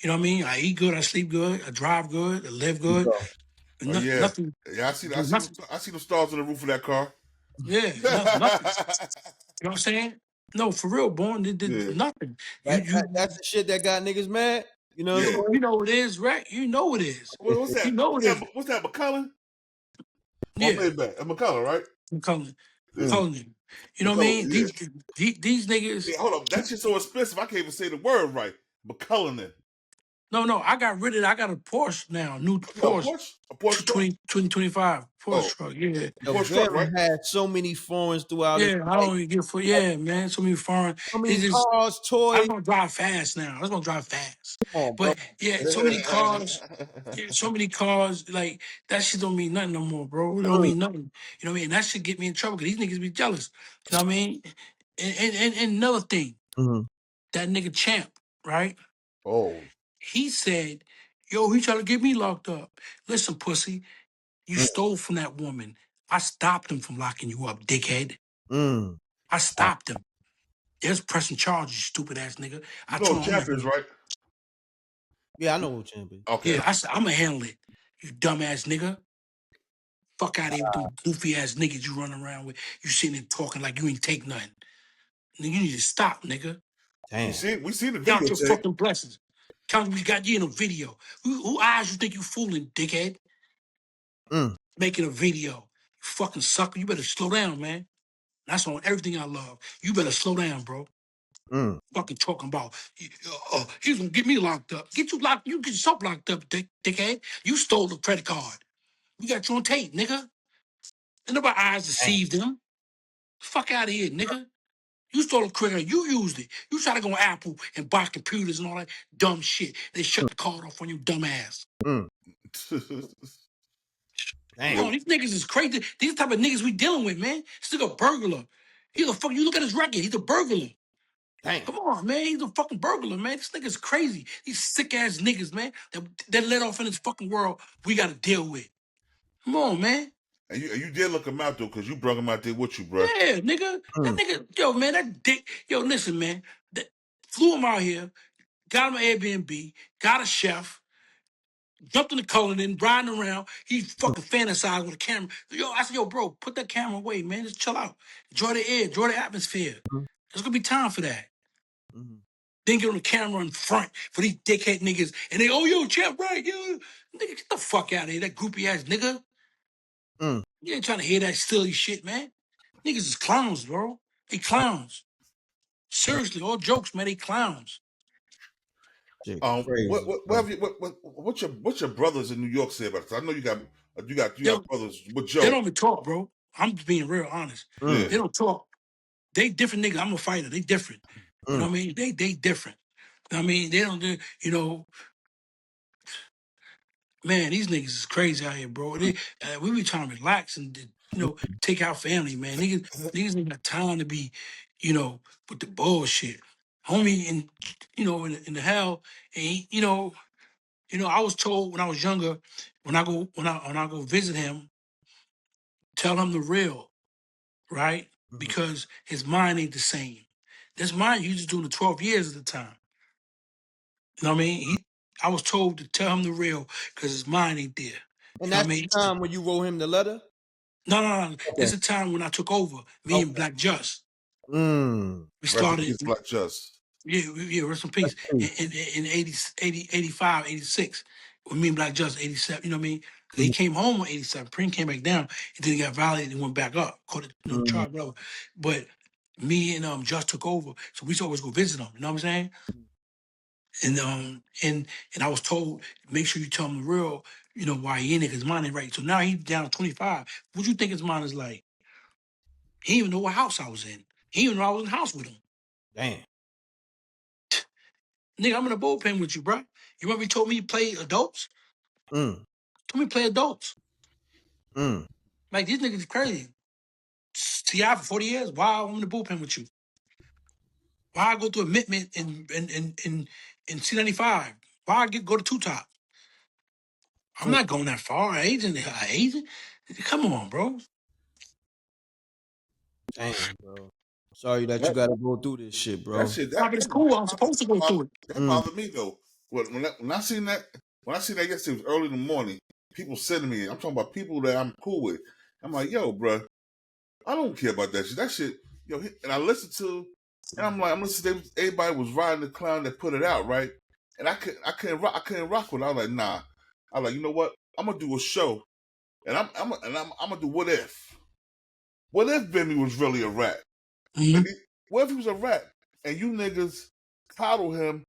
You know what I mean? I eat good, I sleep good, I drive good, I live There you good. go. Oh yeah, Nothing. yeah. Nothing. I see the stars on the roof of that car. Yeah, nothing. You know what I'm saying? No, for real, born did Yeah, nothing. You That's the shit that got niggas mad. You know what yeah. you know what it is, right? You know it is. What's I'm You that? know it is. What's that? McCullen or Yeah, Maybach? McCullen, right? I'm calling, I'm Yeah. saying? calling you. You know what I McCullen. mean? Yeah. These niggas. Yeah. Hold up. That shit's so expensive. I can't even say the word right. McCullen. No, I got rid of it. I got a Porsche now, new Oh, Porsche, A Porsche truck. 2025 Porsche Oh, truck. Yeah, a Yo, Porsche truck, right? Vim had so many foreigns throughout his yeah. I life. don't even give for. Like, Yeah, man. So many foreign. so It's many just cars, I toys. just want to drive fast now. I just want to drive fast. Come on, bro. But yeah, so many cars. Yeah, so many cars. Like that shit don't mean nothing no more, bro. It don't Mm. mean nothing. You know what I mean? And that should get me in trouble because these niggas be jealous. You know what I mean? And another thing, Mhm. that nigga Champ, right? Oh, He said, "Yo, he trying to get me locked up." Listen, pussy. You stole from that woman. I stopped him from locking you up, dickhead. Mm. I stopped him. There's pressing charges, stupid ass nigga. I You know told what him I'm champ gonna is, right? Yeah, I know who Champ is. Okay. yeah, I said I'm gonna handle it. You dumbass nigga. Fuck out of here with them goofy ass niggas you running around with. You sitting there talking like you ain't take nothing. Nigga, you need to stop, nigga. Damn. We seen the Count your videotape. fucking blessings. Count we got you in a video. Who eyes you think you fooling, dickhead? Mm. Making a video. You fucking sucker. You better slow down, man. That's on everything I love. You better slow down, bro. Mm. Fucking talking about he's gonna get me locked up. Get you locked, you get yourself locked up, dickhead. You stole the credit card. We got you on tape, nigga. And nobody eyes Damn. deceived him. Fuck out of here, nigga. You stole a credit card. You used it. You try to go on Apple and buy computers and all that dumb shit. They shut the card off on you, dumb ass. Mm. Come Damn. on, these niggas is crazy. These type of niggas we dealing with, man. This nigga a burglar. He's a fuck. You look at his record. He's a burglar. Damn. Come on, man. He's a fucking burglar, man. This nigga's crazy. These sick ass niggas, man, that let off in this fucking world we got to deal with. Come on, man. And you did look him out though, because you brought him out there with you, bro. Yeah, nigga. That Mm. nigga, yo, man, that dick. Yo, listen, man. That, flew him out here, got him an Airbnb, got a chef, jumped in the Cullinan, riding around. He fucking fantasized with a camera. Yo, I said, yo, bro, put that camera away, man. Just chill out. Enjoy the air, enjoy the atmosphere. Mm. There's gonna be time for that. Mm. Then get on the camera in front for these dickhead niggas. And they, oh, yo, champ, right, yo. Nigga, get the fuck out of here, that groupie ass nigga. Mm. You ain't trying to hear that silly shit, man. Niggas is clowns, bro. They clowns. Seriously, all jokes, man, they clowns. Shit crazy, bro. What's your brothers in New York say about this? I know you got They, brothers with they Joe. don't even talk, bro. I'm just being real honest. Mm. They don't talk. They different niggas. I'm a fighter. They different. You know Mm. what I mean? They different. You know what I mean? They don't do, you know, man, these niggas is crazy out here, bro. We be trying to relax and take our family, man. Niggas ain't got time to be, with the bullshit. Homie, in the hell, and I was told when I was younger, when I go visit him, tell him the real, right? Mhm. Because his mind ain't the same. This mind you just doing the 12 years at the time. You know what I mean? I was told to tell him the real because his mind ain't there. And You know what I that's mean? the time when you wrote him the letter? No. Okay. It's a time when I took over, me and Okay. Black Just. Mm. We Rest in started, peace, Black Just. yeah, rest in peace, in 85, 86, with me and Black Just, 87, you know what I mean? 'Cause he Mhm. came home in 87, Preem came back down, and then he got violated and went back up, caught it, Mhm. charge, whatever. But me and Just took over, so we used to always go visit him, you know what I'm saying? And I was told, make sure you tell him the real, why he in it, because his mind ain't right. So now he's down 25. What you think his mind is like? He didn't even know what house I was in. He didn't even know I was in the house with him. Damn. Nigga, I'm in a bullpen with you, bro. You remember he told me he played adults? Mm. Told me to play adults. Mm. Like, these niggas is crazy. T.I. for 40 years, why I'm in the bullpen with you? Why I go through admittment in C95? Why I go to two top? I'm Mm. not going that far. Agent. Come on, bro. Damn, bro. Sorry that you That gotta go through this shit, that bro. shit Nah, but it's cool. I'm supposed to go through it. that Mm. bothered me though. When I seen that yesterday, it was early in the morning. People sending me. I'm talking about people that I'm cool with. I'm like, yo, bro, I don't care about that shit. That shit, yo. And I listened to, and I'm listening. Everybody was riding the clown that put it out, right? And I couldn't rock with it. I was like, nah. I was like, you know what? I'm gonna do a show, and I'm gonna do what if? What if Bimmy was really a rat? Mm-hmm. What if he was a rat and you niggas coddled him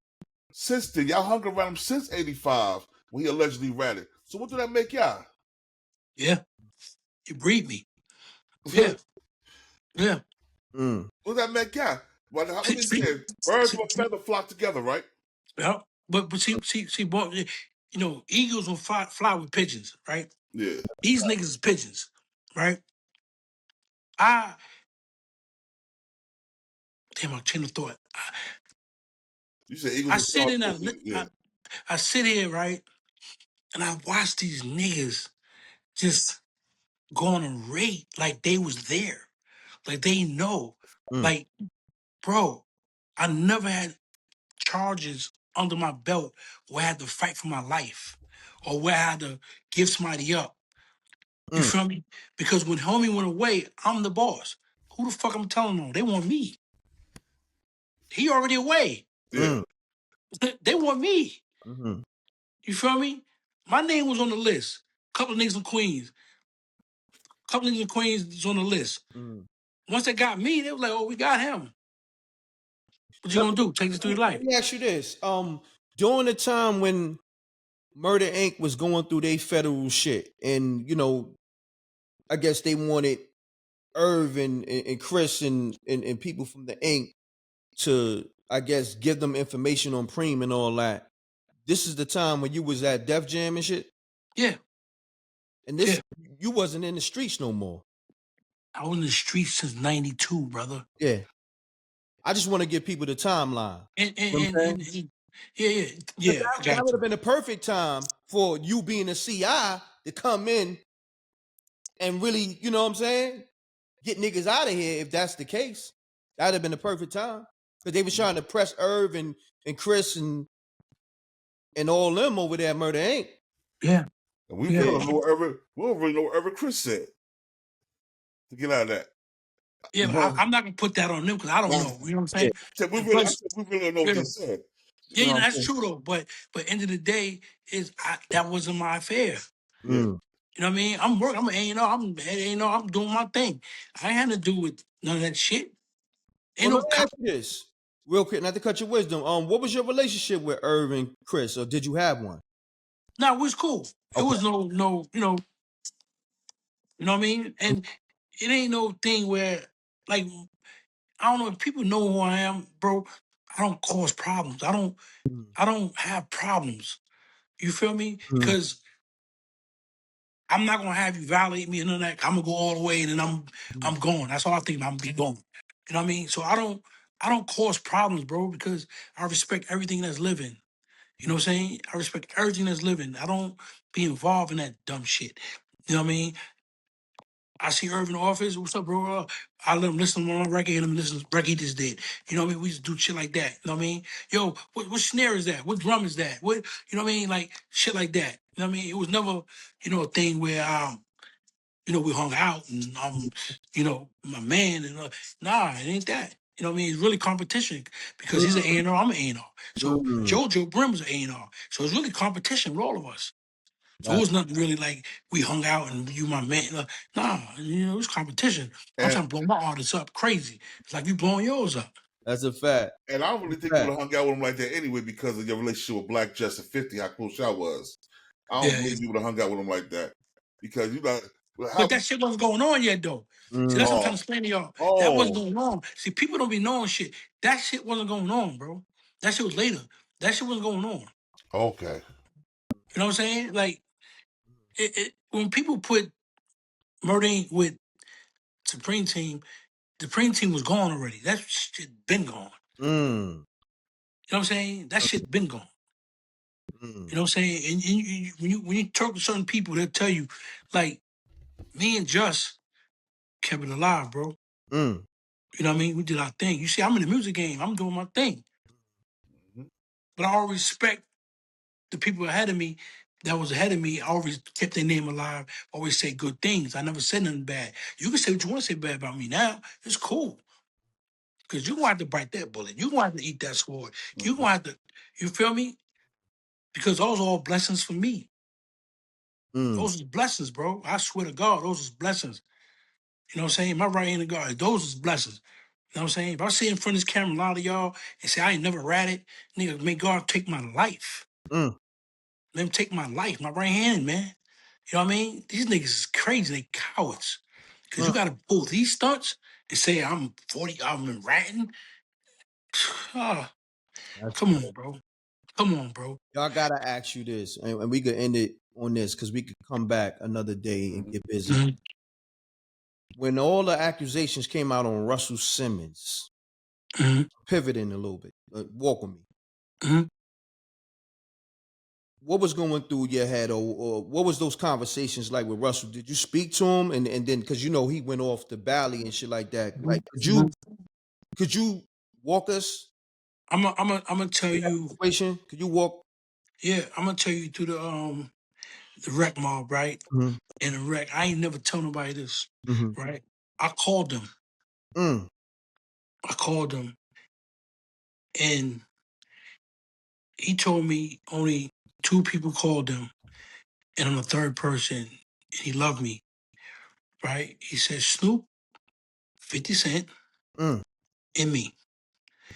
since then? Y'all hung around him since '85 when he allegedly ratted. So what did that make y'all? Yeah. You breed me. Yeah. Yeah. Mm. What did that make y'all? Well, what they said, birds of a feather flock together, right? Yeah. But see, boy, eagles will fly with pigeons, right? Yeah. These niggas is pigeons, right? I damn my chain of thought. You said Eagles I will sit fly in together. Yeah. I sit here, right, and I watch these niggas just going to rate like they was there. Like they know. Like, bro, I never had charges under my belt where I had to fight for my life or where I had to give somebody up. You feel me? Because when homie went away, I'm the boss. Who the fuck I'm telling on? They want me. He already away. Yeah. They want me. Mm-hmm. You feel me? My name was on the list. Couple of niggas in Queens. Couple of niggas in Queens was on the list. Once they got me, they was like, "Oh, we got him. What you gonna do? Take this through your Let life?" me ask you this. During the time when Murder Inc. was going through their federal shit, and I guess they wanted Irv and Chris and people from the Inc. to, I guess, give them information on Preem and all that. This is the time when you was at Def Jam and shit. Yeah. And this, you wasn't in the streets no more. I was in the streets since '92, brother. Yeah. I just want to give people the timeline. And That got would you. have been the perfect time for you being a CI to come in and really, you know what I'm saying, get niggas out of here if that's the case. That'd have been the perfect time. Because they was trying to press Irv and Chris and all them over there at Murder Inc. Yeah. And we really don't know whatever Chris said to get out of that. Yeah, but I'm not gonna put that on them because I don't know. You know what I'm saying? We And really plus, don't know what they said. yeah, that's true though. But end of the day, that wasn't my affair. Yeah. You know what I mean? I'm working. I'm I'm doing my thing. I ain't had to do with none of that shit. Ain't Well, no let me ask you this real quick, not to cut your wisdom. What was your relationship with Irv and Chris, or did you have one? No, it was cool. It Okay. was no, you know what I mean? And it ain't no thing where, like, I don't know if people know who I am, bro. I don't cause problems. I don't have problems. You feel me? Because I'm not gonna have you violate me and none of that. I'm gonna go all the way and then I'm going. That's all I think. I'm gonna be going. You know what I mean? So I don't cause problems, bro, because I respect everything that's living. You know what I'm saying? I respect everything that's living. I don't be involved in that dumb shit. You know what I mean? I see Irv in the office. What's up, bro? I let him listen to my record and let him listen to the record he just did. You know what I mean? We just do shit like that. You know what I mean? Yo, what snare is that? What drum is that? What, you know what I mean? Like shit like that. You know what I mean? It was never, a thing where we hung out and my man and nah, it ain't that. You know what I mean? It's really competition because he's an A&R, I'm an A&R. So JoJo Brim's an A&R. So it's really competition with all of us. So it was nothing really like we hung out and you my man. Nah, it was competition. I'm trying to blow my artists up crazy. It's like you blowing yours up. That's a fact. And I don't really think you would have hung out with him like that anyway because of your relationship with Black Jess and 50, how close y'all was. I don't believe you would have hung out with him like that because you got. But that shit wasn't going on yet, though. See, that's what I'm trying to explain to y'all. That wasn't going on. See, people don't be knowing shit. That shit wasn't going on, bro. That shit was later. That shit wasn't going on. Okay. You know what I'm saying? Like, when people put Murder Inc. with Supreme Team, the Supreme Team was gone already. That shit been gone. You know what I'm saying? That shit been gone. You know what I'm saying? And when you talk to certain people, they'll tell you, like, me and Just kept it alive, bro. You know what I mean? We did our thing. You see, I'm in the music game. I'm doing my thing. But I always respect the people ahead of me that was ahead of me. I always kept their name alive. Always say good things. I never said nothing bad. You can say what you want to say bad about me now. It's cool. Because you're going to have to bite that bullet. You're going to have to eat that sword. You're going to have to, you feel me? Because those are all blessings for me. Those are blessings, bro. I swear to God, those are blessings. You know what I'm saying? My right hand of God, those is blessings. You know what I'm saying? If I sit in front of this camera, a lot of y'all, and say I ain't never ratted, nigga, may God take my life. Let him take my life, my right hand, man. You know what I mean? These niggas is crazy. They cowards. Because you got to pull these stunts and say I'm 40, I'm ratting. Come on, bro. Come on, bro. Y'all gotta ask you this, and we could end it on this because we could come back another day and get busy. When all the accusations came out on Russell Simmons, pivoting a little bit, walk with me. what was going through your head, or what was those conversations like with Russell? Did you speak to him, and then because you know he went off to Bali and shit like that? Like, could you walk us I'm gonna tell through that you. situation? Could you walk? Yeah, I'm gonna tell you through the rec mob, right? Mm-hmm. In the rec, I ain't never tell nobody this, Mm-hmm. right? I called them. Mm. I called him, and he told me only two people called him, and I'm the third person, and he loved me, right? He said Snoop, 50 Cent, Mm. and me.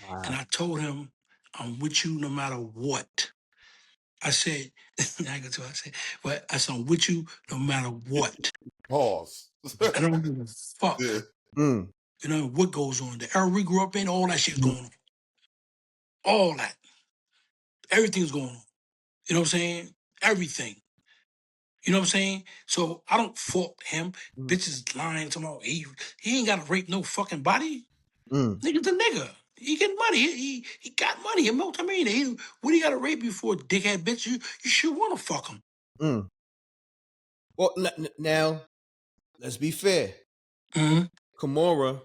And Wow. I told him, I'm with you no matter what. I said, I ain't gonna tell you what I said, but I said, I'm with you no matter what. Pause. I don't give a fuck. Yeah. Mm. You know what goes on. The era we grew up in, all that shit's going on. All that. Everything's going on. You know what I'm saying? Everything. You know what I'm saying? So I don't fault him. Mm. Bitches lying to me. He ain't gotta rape no fucking body. Mm. Nigga's a nigga. He get money. He got money. He multi-millionaire. What he gotta rape you for, dickhead bitch? You should wanna fuck him. Mm. Well, now let's be fair. Mm-hmm. Kimora,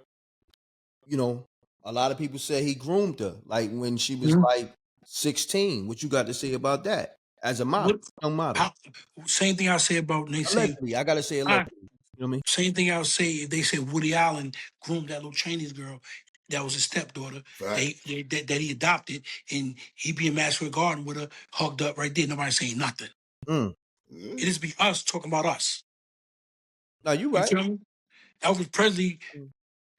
you know, a lot of people say he groomed her, like when she was Mm-hmm. like 16. What you got to say about that as a model, What? young model? How, same thing I say about they say. Allegedly, I gotta say All right, allegedly. You know what I mean? same thing I would say if they said Woody Allen groomed that little Chinese girl that was his stepdaughter Fact. that he adopted, and he be in Madison Square Garden with her hugged up right there. Nobody saying nothing. Mm. Yeah. It is be us talking about us. No, you You right. feel me? Elvis Presley Mm.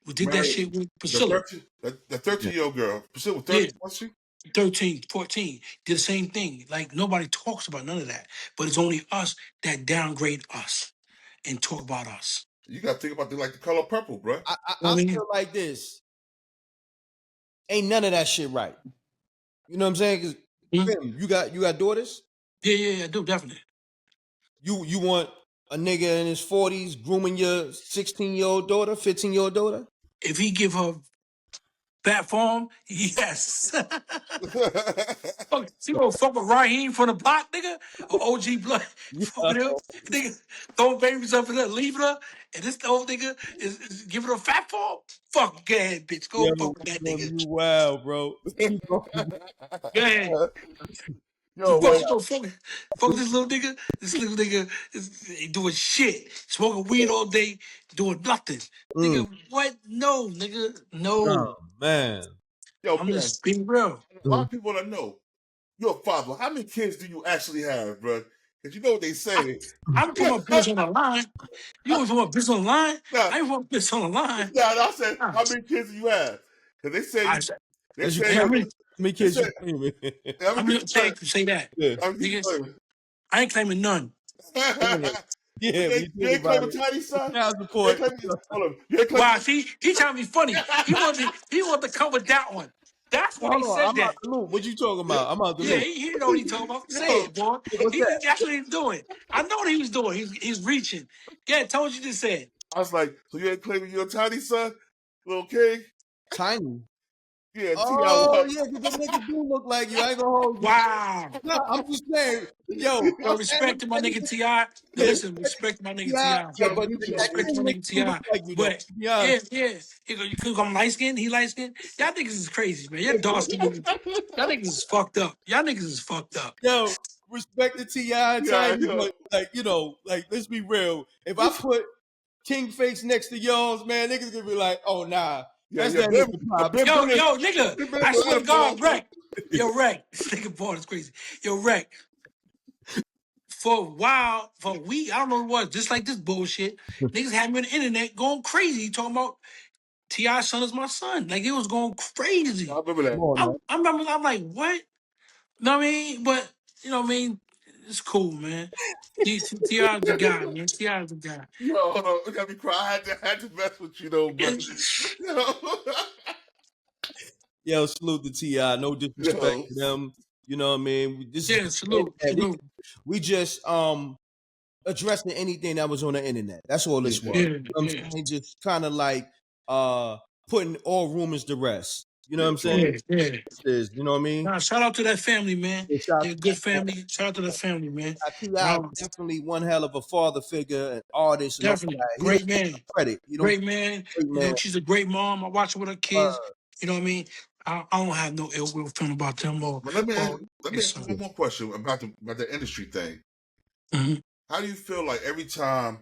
who did that Married shit with the Priscilla. 13, the 13-year-old girl. Priscilla was Yeah, 13, was she? 13, 14, did the same thing. Like nobody talks about none of that. But it's only us that downgrade us and talk about us. You got to think about the color purple, bro. You know I what I mean? feel like this. Ain't none of that shit right. You know what I'm saying? 'Cause, Mhm. Bim, you got daughters? Yeah, I do, definitely. You want a nigga in his 40s grooming your 16-year-old daughter, 15-year-old daughter? If he give her fat form, yes. Fuck, you gonna fuck with Raheem from the block, nigga? Or OG Blood? Yeah. Fuck with him? Nigga, throwing babies up in there, leaving her, and this old nigga is giving her a fat form? Fuck, go ahead, bitch. Go Yo, fuck with that Bim, nigga. you wild, bro. Go ahead. Yo, Fuck, man. you gonna fuck this little nigga? This little nigga is ain't doing shit. Smoking weed all day, doing nothing. Mm. Nigga, what? No, nigga. No. Oh, man. Yo, I'm man. just being real. A lot of people want to know, you're a father. How many kids do you actually have, bro? Because you know what they say. I'm putting my business on the line. You want to put my business on the line? Nah, I ain't put my business on the line. nah, I said, Nah. how many kids do you have? Because I said, they As you, say, hey, how I'm many, gonna, how many they kids said, you claiming? how many I'm kids gonna you have? say that. Yeah. How many kids you Nigga, claiming? I ain't claiming none. Yeah. So Yeah, when you you think ain't about claiming it. Tiny, son? Child You ain't support. claiming, hold on, you ain't claiming. Wow, see, he trying to be funny. He wanted to come with that one. That's why he Hold on, said I'm out that. the loop. What you talking about? I'm out the Yeah, loop. he know what he talking about. Say Yo, it, boy. What's that? That's what he's doing. I know what he was doing. He's reaching. Yeah, tell what you just said. I was like, so you ain't claiming you're a Tiny, son? Little king? Tiny. Yeah, T.I. Oh, what? yeah, because the nigga do look like you. I ain't gonna hold you. Wow. No, I'm just saying, yo, Yo, I'm respect saying, to my nigga Ti. Yo, yeah, listen, respect to my nigga yeah, Ti. yeah, Yo, but you that Respect to know, my King nigga do look Ti. like you, though, But to be yeah, honest. yeah. You could come light skin. He light skin. Y'all niggas is crazy, man. Y'all dark skin niggas. Y'all niggas is fucked up. Y'all niggas is fucked up. Yo, respect to T.I. and yeah, Tiny, yo, but, like, you know, like, let's be real. If I put King face next to yours, man, niggas gonna be like, oh, nah, yeah, that's yeah, that Bim, nigga Pop. Bim, Bim, Yo, nigga. Bim, Bim, I swear to God, Bim, Wreck. Yo, Wreck. This nigga born is crazy. Yo, Wreck. For a while, for a week, I don't know what it was, just like this bullshit. Niggas had me on the internet going crazy talking about T.I.'s son is my son. Like, it was going I crazy. remember Come that. on, man. I remember, I'm like, what? Know what I mean? But, you know what I mean? It's cool, man. T.I.'s the guy, man. T.I.'s the guy. Yo, hold on, you got me cry. I had to mess with you, though, bro. Yo, Yo, salute to T.I. No disrespect yo, to them. You know what I mean? This is Yeah, salute, internet. salute. We just addressing anything that was on the internet. That's all yeah, this was. yeah. Yeah, You know what yeah. I'm saying? Just kind of like uh putting all rumors to rest. You know what I'm saying? Yeah, yeah. You know what I mean? Nah, shout out to that family, man. Yeah, shout They're a good family. Shout out to that family, man. T.I. definitely one hell of a father figure, an artist, and all Definitely. that. He don't Great get man. credit. He don't Great get man. great You know, man. she's a great mom. I watch her with her kids. You know what I mean? I don't have no ill will feeling about them or But let me it's ask one more question about the industry thing. Mhm. How do you feel like every time,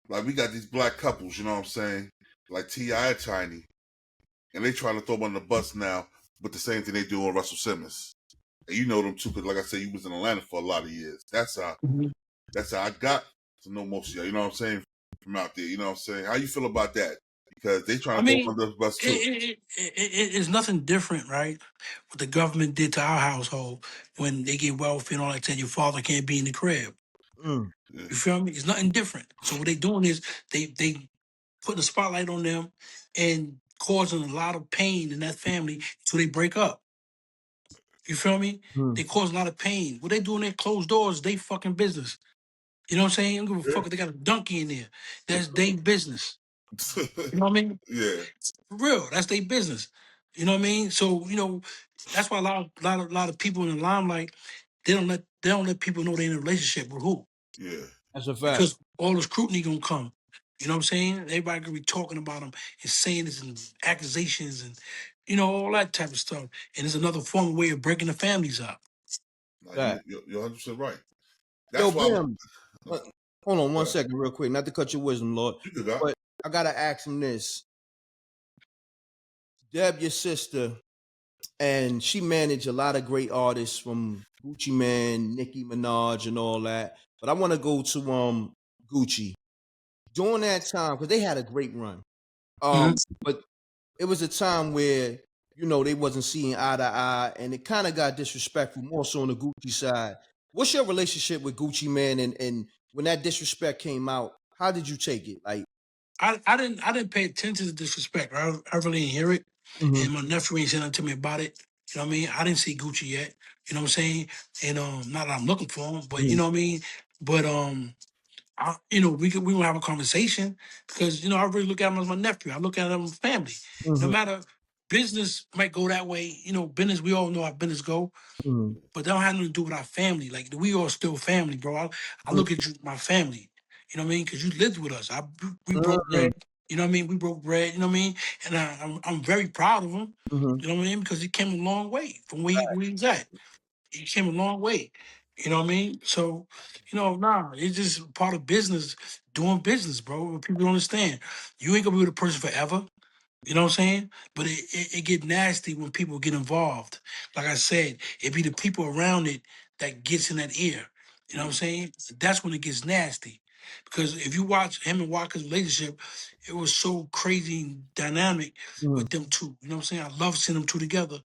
like we got these black couples, you know what I'm saying, like T.I. and Tiny, and they trying to throw one on the bus now, but the same thing they do on Russell Simmons, and you know them too, because like I said, you was in Atlanta for a lot of years. That's how I got to know most of y'all. You know what I'm saying, from out there. You know what I'm saying. How you feel about that? Because they trying I to throw mean, one on the bus too. it's nothing different, right? What the government did to our household when they get welfare and all that, said your father can't be in the crib. Mm. Yeah. You feel me? It's nothing different. So what they doing is they putting a spotlight on them and causing a lot of pain in that family so they break up. You feel me? Mm. They cause a lot of pain. What they doing in closed doors, they fucking business. You know what I'm saying? I don't give a fuck if they got a donkey in there. That's their business. You know what I mean? Yeah. For real, that's their business. You know what I mean? So, that's why a lot of people in the limelight, they don't let people know they're in a relationship with who. Yeah. That's a fact. Because all the scrutiny gonna come. You know what I'm saying? Everybody gonna be talking about them and saying this and accusations and all that type of stuff. And it's another form of way of breaking the families up. Nah, Fact. you're 100% right. Yo, That's why. Bim, hold on one But second, real quick. Not to cut your wisdom, Lord, you could go. but I gotta ask him this. Deb, your sister, and she managed a lot of great artists from Gucci Man, Nicki Minaj, and all that. But I want to go to Gucci during that time because they had a great run. Mhm. But it was a time where they wasn't seeing eye to eye, and it kind of got disrespectful, more so on the Gucci side. What's your relationship with Gucci Man, and when that disrespect came out, how did you take it? Like, I didn't pay attention to disrespect. I really didn't hear it. mhm, And my nephew ain't saying nothing to me about it. You know what I mean? I didn't see Gucci yet. You know what I'm saying? And not that I'm looking for him, but you mhm, know what I mean? But we gonna have a conversation because I really look at him as my nephew. I look at him as family. No mhm, matter business might go that way. Business, we all know how business go, mhm, but that don't have nothing to do with our family. Like we all still family, bro. I mhm, look at you, my family. You know what I mean? Because you lived with us. We broke mhm, bread. You know what I mean? We broke bread. You know what I mean? And I'm very proud of him. mhm. You know what I mean? Because he came a long way from where he was at. He came a long way. You know what I mean? So, nah, it's just part of business, doing business, bro. People don't understand. You ain't gonna be with a person forever. You know what I'm saying? But it get nasty when people get involved. Like I said, it be the people around it that gets in that ear. You know what I'm saying? That's when it gets nasty. Because if you watch him and Walker's relationship, it was so crazy and dynamic Mhm. with them two. You know what I'm saying? I love seeing them two together.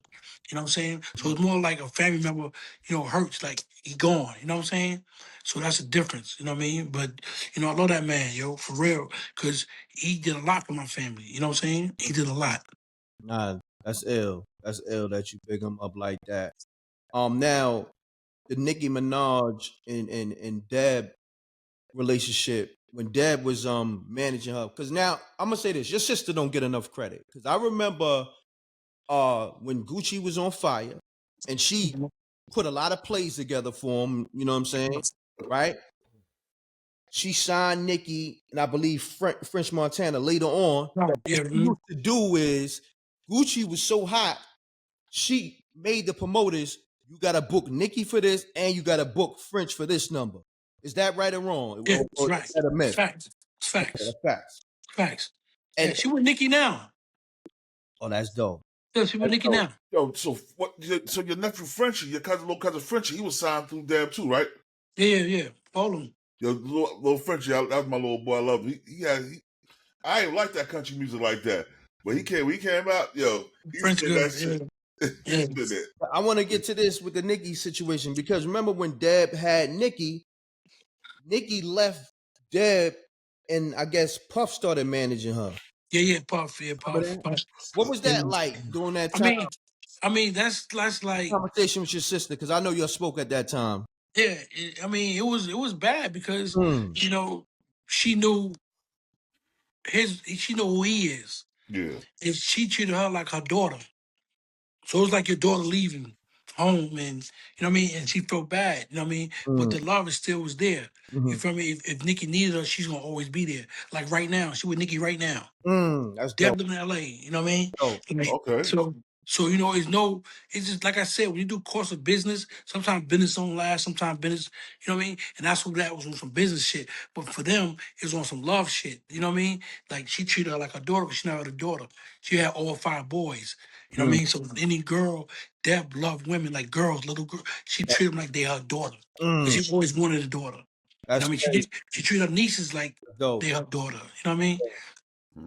You know what I'm saying? So it's more like a family member, hurts, like he gone. You know what I'm saying? So that's the difference. You know what I mean? But, I love that man, yo, for real. Because he did a lot for my family. You know what I'm saying? He did a lot. Nah, that's ill. That's ill that you pick him up like that. Now the Nicki Minaj and Deb relationship when Deb was managing her. Because now I'm gonna say this: your sister don't get enough credit. Because I remember when Gucci was on fire, and she put a lot of plays together for him. You know what I'm saying, right? She signed Nicki, and I believe French Montana later on. Right. What Yeah. she used to do is Gucci was so hot, she made the promoters, you got to book Nicki for this, and you got to book French for this number. Is that right or wrong? Yeah. It's Or is right. that a It's myth? facts. It's Okay, facts. that's facts. Facts. Yeah. And She with Nicki now. oh, that's dope. Yeah. She with That's Nicki dope. now. Yo, so what? So your nephew Frenchie, your little cousin Frenchie, he was signed through Deb too, right? Yeah. Yeah. All of them. Your little Frenchie, that was my little boy. I love him. I didn't like that country music like that, but when he came out, yo, he French spit that good. shit. Yeah. He Yeah. spit it. I want to get to this with the Nicki situation because remember when Deb had Nicki, Nicki left Deb, and I guess Puff started managing her. Yeah. Yeah. Puff. Yeah. Remember Puff. that? Puff. What was Yeah. that like during that I time? mean, that's like Conversation with your sister because I know you spoke at that time. yeah. It was bad because Mm, she knew she knew who he is. Yeah, And she treated her like her daughter. So it's like your daughter leaving home, and you know what I mean, and she felt bad, you know what I mean, but the love is still was there. You feel me? If Nikki needed her, she's gonna always be there. Like right now, she with Nikki right now. That's They're dope. living in LA, you know what I mean? Dope. Like, Okay. so you know, it's just like I said, when you do course of business, sometimes business don't last, sometimes business, you know what I mean? And that's what that was on some business shit. But for them, it was on some love shit. You know what I mean? Like she treated her like a daughter, but she never had a daughter. She had all 5 boys. You know what I Mm. mean? So any girl that loved women like girls, little girl, she treated them like they her daughter. Because she always wanted a daughter. You know That's what I mean? crazy. She treated her nieces like Dope. they her daughter. You know what I mean?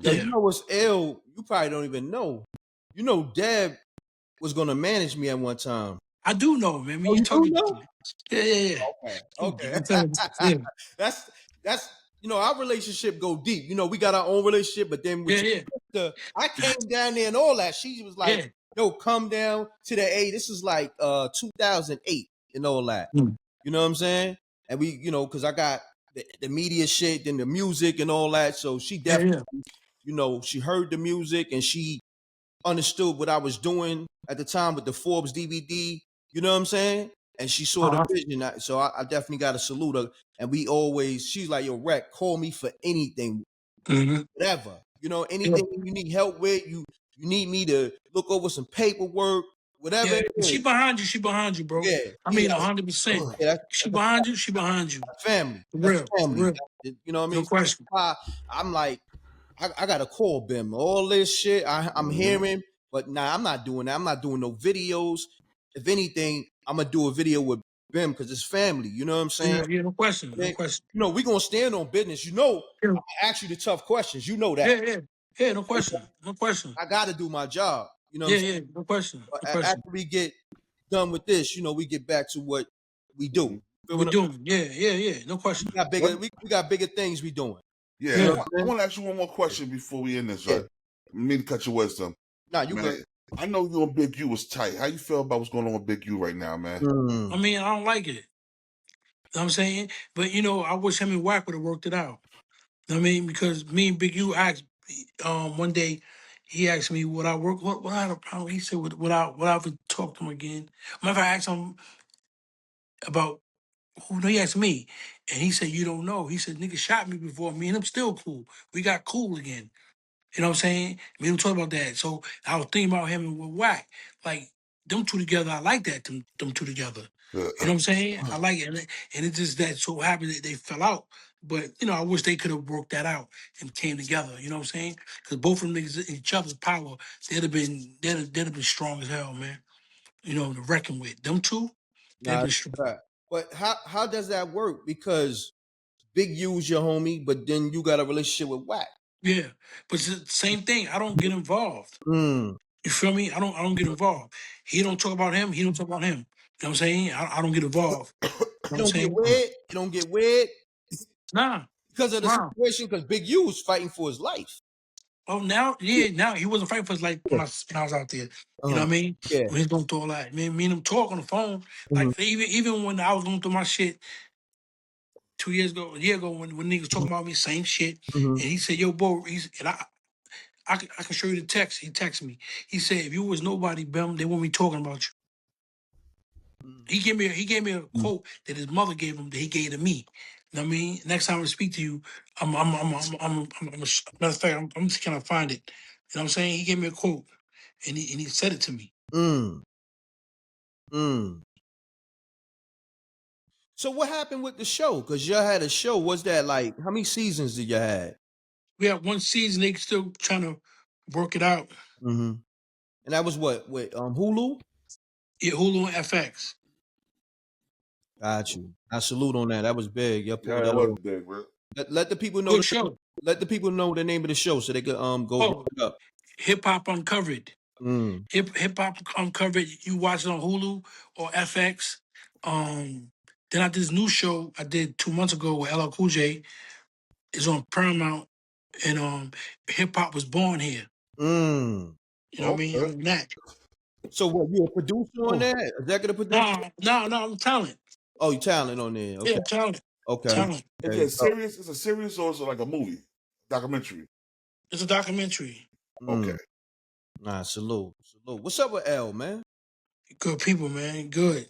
Yo, you Yeah. know what's ill? You probably don't even know. You know, Deb was gonna manage me at one time. I do know, man. When Oh, you you do talking, know? yeah. Okay. I'm Okay. telling you, that's our relationship go deep. You know, we got our own relationship, but then with yeah, your sister, I came down there and all that. She was like, yeah. "Yo, come down to the A." This is like 2008 and all that. Mm. You know what I'm saying? And we, you know, because I got the media shit and the music and all that. So she Yeah, definitely, you know, she heard the music and she understood what I was doing at the time with the Forbes DVD. You know what I'm saying? And she saw the uh-huh. vision. So I definitely got to salute her. And we always, she's like, "Yo, Rec, call me for anything, Mm-hmm. whatever. You know, Yeah, anything you need help with. You need me to look over some paperwork, whatever yeah. it She is." behind you. She behind you, bro. Yeah, I he mean, like, 100%. yeah, She that's a behind you. She behind you. family. For That's real. For family. real. You know what I No mean? So that's question. why I'm like, I got to call Bim. All this shit I'm hearing, but nah, I'm not doing that. I'm not doing no videos. If anything, I'm gonna do a video with Bim because it's family. You know what I'm saying? Yeah, no question. No Man, question. you know, we gonna stand on business. You know, Yeah, I'm gonna ask you the tough questions. You know that. yeah. Yeah, no question. No question. I got to do my job. You know what I'm Yeah, saying? yeah. No question. But No question. after we get done with this, you know, we get back to what we do. Feel We what doing. Yeah. No question. we got What? bigger. We got bigger things we doing. Yeah, You know Yeah. what I I'm saying? want to ask you one more question before we end this, Yeah. right? I mean to cut your wisdom. Nah, you Man, good. I know you and Big U was tight. How you feel about what's going on with Big U right now, man? I mean, I don't like it. You know what I'm saying? But, you know, I wish him and Wack would have worked it out. You know what I mean? Because me and Big U asked, one day, he asked me would I work, what I had a problem. He said, would I ever talk to him again? Matter of fact, I asked him about who, no, he asked me. And he said, you don't know. He said, nigga shot me before. Me and him still cool. We got cool again. You know what I'm saying? We don't talk about that. So I was thinking about him and with Wack. Like, them two together, I like that, them two together. Uh, You know what I'm saying? I like it. And it just that so happened that they fell out. But, you know, I wish they could have worked that out and came together. You know what I'm saying? Because both of them niggas, each other's power, they'd have been strong as hell, man. You know, to reckon with. Them two, they'd have Nah, been it's strong. a fact. But how does that work? Because Big U's your homie, but then you got a relationship with Wack. Yeah. But it's the same thing. I don't get involved. Mm. You feel me? I don't get involved. He don't talk about him. He don't talk about him. You know what I'm saying? I don't get involved. You know what You I'm don't get saying? weird. You don't get weird Nah. because of the Nah. situation. Because Big U was fighting for his life. Oh, now, yeah, now he wasn't fighting for his life when I was out there. You know what I mean? Yeah. When he's going through all that. Me and him talk on the phone. Mhm. Like even when I was going through my shit 2 years ago, a year ago, when niggas talking about me, same shit. Mhm. And he said, yo, bro, and I can show you the text. He texted me. He said, if you was nobody, Bim, they won't be talking about you. He gave me a Mhm. quote that his mother gave him that he gave to me. You know what I mean? Next time I speak to you, matter of fact, I'm just gonna find it. You know what I'm saying? He gave me a quote and he said it to me. Mm. Mm. So what happened with the show? Because y'all had a show. Was that like how many seasons did you had? We had one season, they still trying to work it out. Mm-hmm. And that was what with Hulu. Yeah, Hulu and FX. Got you. I salute on that. That was big. You yeah, pulled that that was off. big, bro. Let the people know Good the show. let the people know the name of the show so they could go look Oh, it up. Hip Hop Uncovered. Mm. Hip Hop Uncovered. You watch it on Hulu or FX. Then I did this new show I did 2 months ago with LL Cool J. It's on Paramount, and hip hop was born here. Mm. You know what I mean? Okay. On that. So what you a producer on Oh, that? Executive producer? no, I'm talent. Oh, you talent on there. Yeah, Okay. talent. Okay. Talent. Is Okay. it serious? Is it serious or is it like a movie, documentary? It's a documentary. Okay. Mm. Nah, salute. What's up with L, man? Good people, man. Good.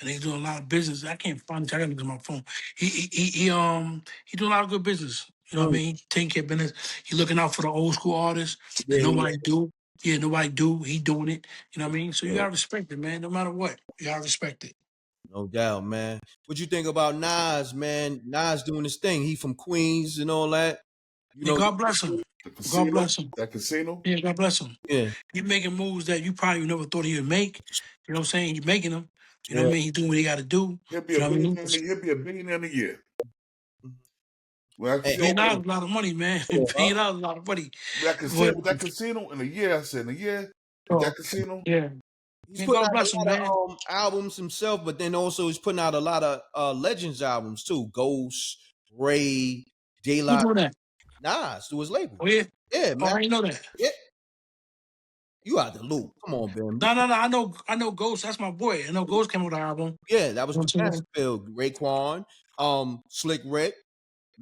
And he's doing a lot of business. I can't find it. I gotta look at my phone. He doing a lot of good business. You know what I Mm. mean? Taking care of business. He looking out for the old school artists that Yeah, nobody do. Yeah, nobody do. He doing it. You know what I mean? So you Yeah. gotta respect it, man. No matter what, you gotta respect it. no doubt, man. What you think about Nas, man? Nas doing his thing. He from Queens and all that. You And know, God bless him. The God casino, bless him. that casino. Yeah, God bless him. yeah, He's making moves that you probably never thought he would make. You know what I'm saying? He's making them. You know what yeah. I mean? He's doing what he got to do. He'll be You a know what I mean? billionaire. He'll be a billionaire in a year. Well, that Hey, casino, $1 billion is a lot of money, man. $1 billion is a lot of money. But, with that casino in a year. I said in a year with oh, that casino. yeah. he's Man, putting God out bless a him, lot man. of albums himself, but then also he's putting out a lot of Legends albums too. Ghost, Ray, De Who La doing that? Nas through his label. Oh, yeah? Yeah, Oh, man. I didn't know that. Yeah, you out the loop. Come on, Ben. No. I know Ghost. That's my boy. I know Ghost came with the album. Yeah, that was You know the what I'm saying? Masterfield, Raekwon, Slick Rick,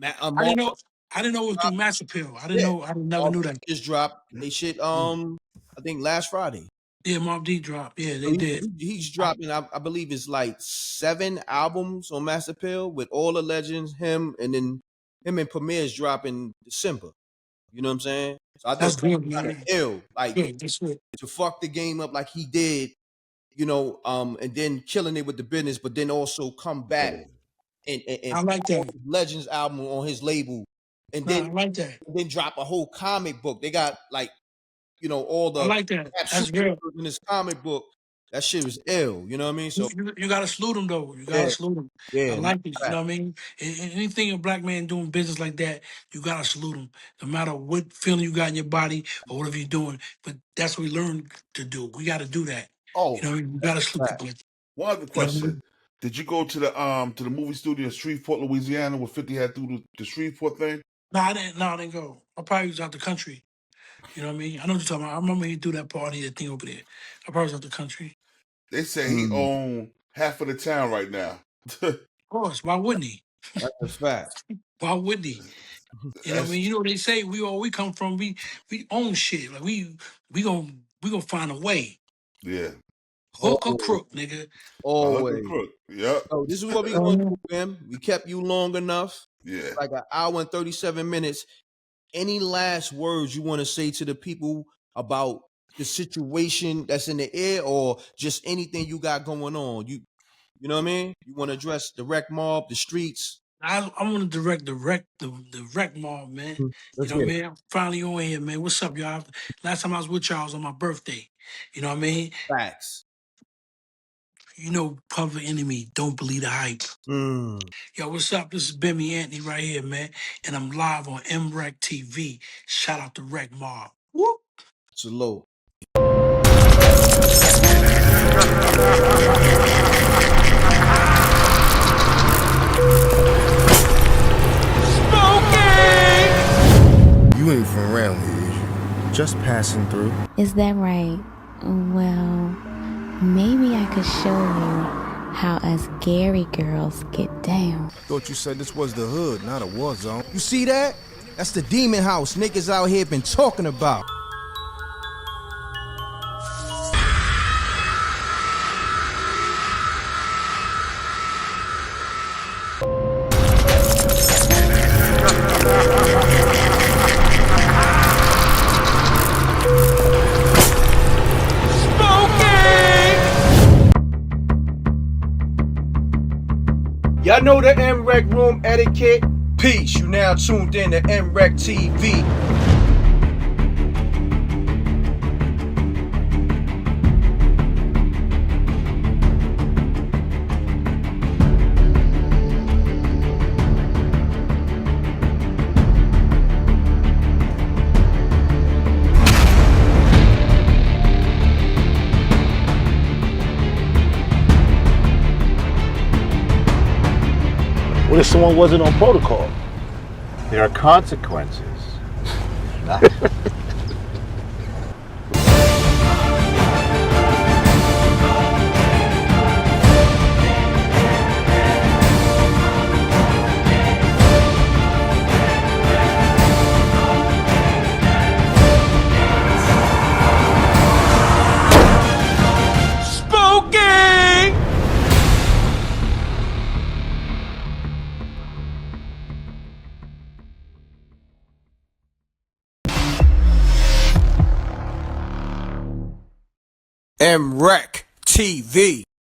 I Mark. didn't know. I didn't know it was through Mass Appeal. I didn't Yeah, know. I never Mobb knew Deep that. just dropped. They shit. I think last Friday. Yeah, Mob D dropped. Yeah, So they did. he's dropping. I believe it's like 7 albums on Master Pill with all the legends. Him and then him and Premier's dropping December. You know what I'm saying? So I thought That's that good, was kind of man. ill, like Good. That's good. to fuck the game up like he did. And then killing it with the business, but then also come back and I like put all that. his Legends album on his label, and Nah, I like that. then drop a whole comic book. They got like all I the like that. rap That's real. superheroes in this comic book. That shit was ill. You know what I mean? So You gotta salute him though. You yeah, gotta salute him. I yeah, no like it. You fact. know what I mean? Anything a black man doing business like that, you gotta salute him. No matter what feeling you got in your body or whatever you're doing. But that's what we learned to do. We gotta do that. Oh, You know what I mean? You gotta salute Fact. people. one other You know what I question. mean? Did you go to the movie studio in Shreveport, Louisiana, where 50 had through the Shreveport thing? No, I didn't go. I probably was out the country. You know what I mean? I know what you're talking about. I remember he do that party, that thing over there. I probably was out the country. They say he Mm, owned half of the town right now. Of course. Why wouldn't he? that's a fact. Why wouldn't he? You know what I That's mean? You know what they say, we come from, we own shit. Like we gonna find a way. yeah. Hook or Always, crook, nigga. A hook and always. crook. Yep. So this is what we gonna do, man. We kept you long enough, Yeah. like an hour and 37 minutes. Any last words you want to say to the people about the situation that's in the air, or just anything you got going on? You know what I mean? You want to address the rec mob, the streets? I want to direct the rec mall, man. You Let's know what get I it. mean? I'm finally on here, man. What's up, y'all? Last time I was with y'all was on my birthday. You know what I mean? Facts. You know, Public Enemy, don't believe the hype. Mm. Yo, what's up? This is Bimmy Antney right here, man. And I'm live on M.Reck TV. Shout out to Rec Mob. Whoop. Salute. You ain't from around here, is you? Just passing through. Is that right? Well, maybe I could show you how us Gary girls get down. Thought you said this was the hood, not a war zone. You see that? That's the demon house niggas out here been talking about. Y'all know the M.Reck room etiquette. Peace. You now tuned in to M.Reck TV. What if someone wasn't on protocol? There are consequences. M.Reck TV.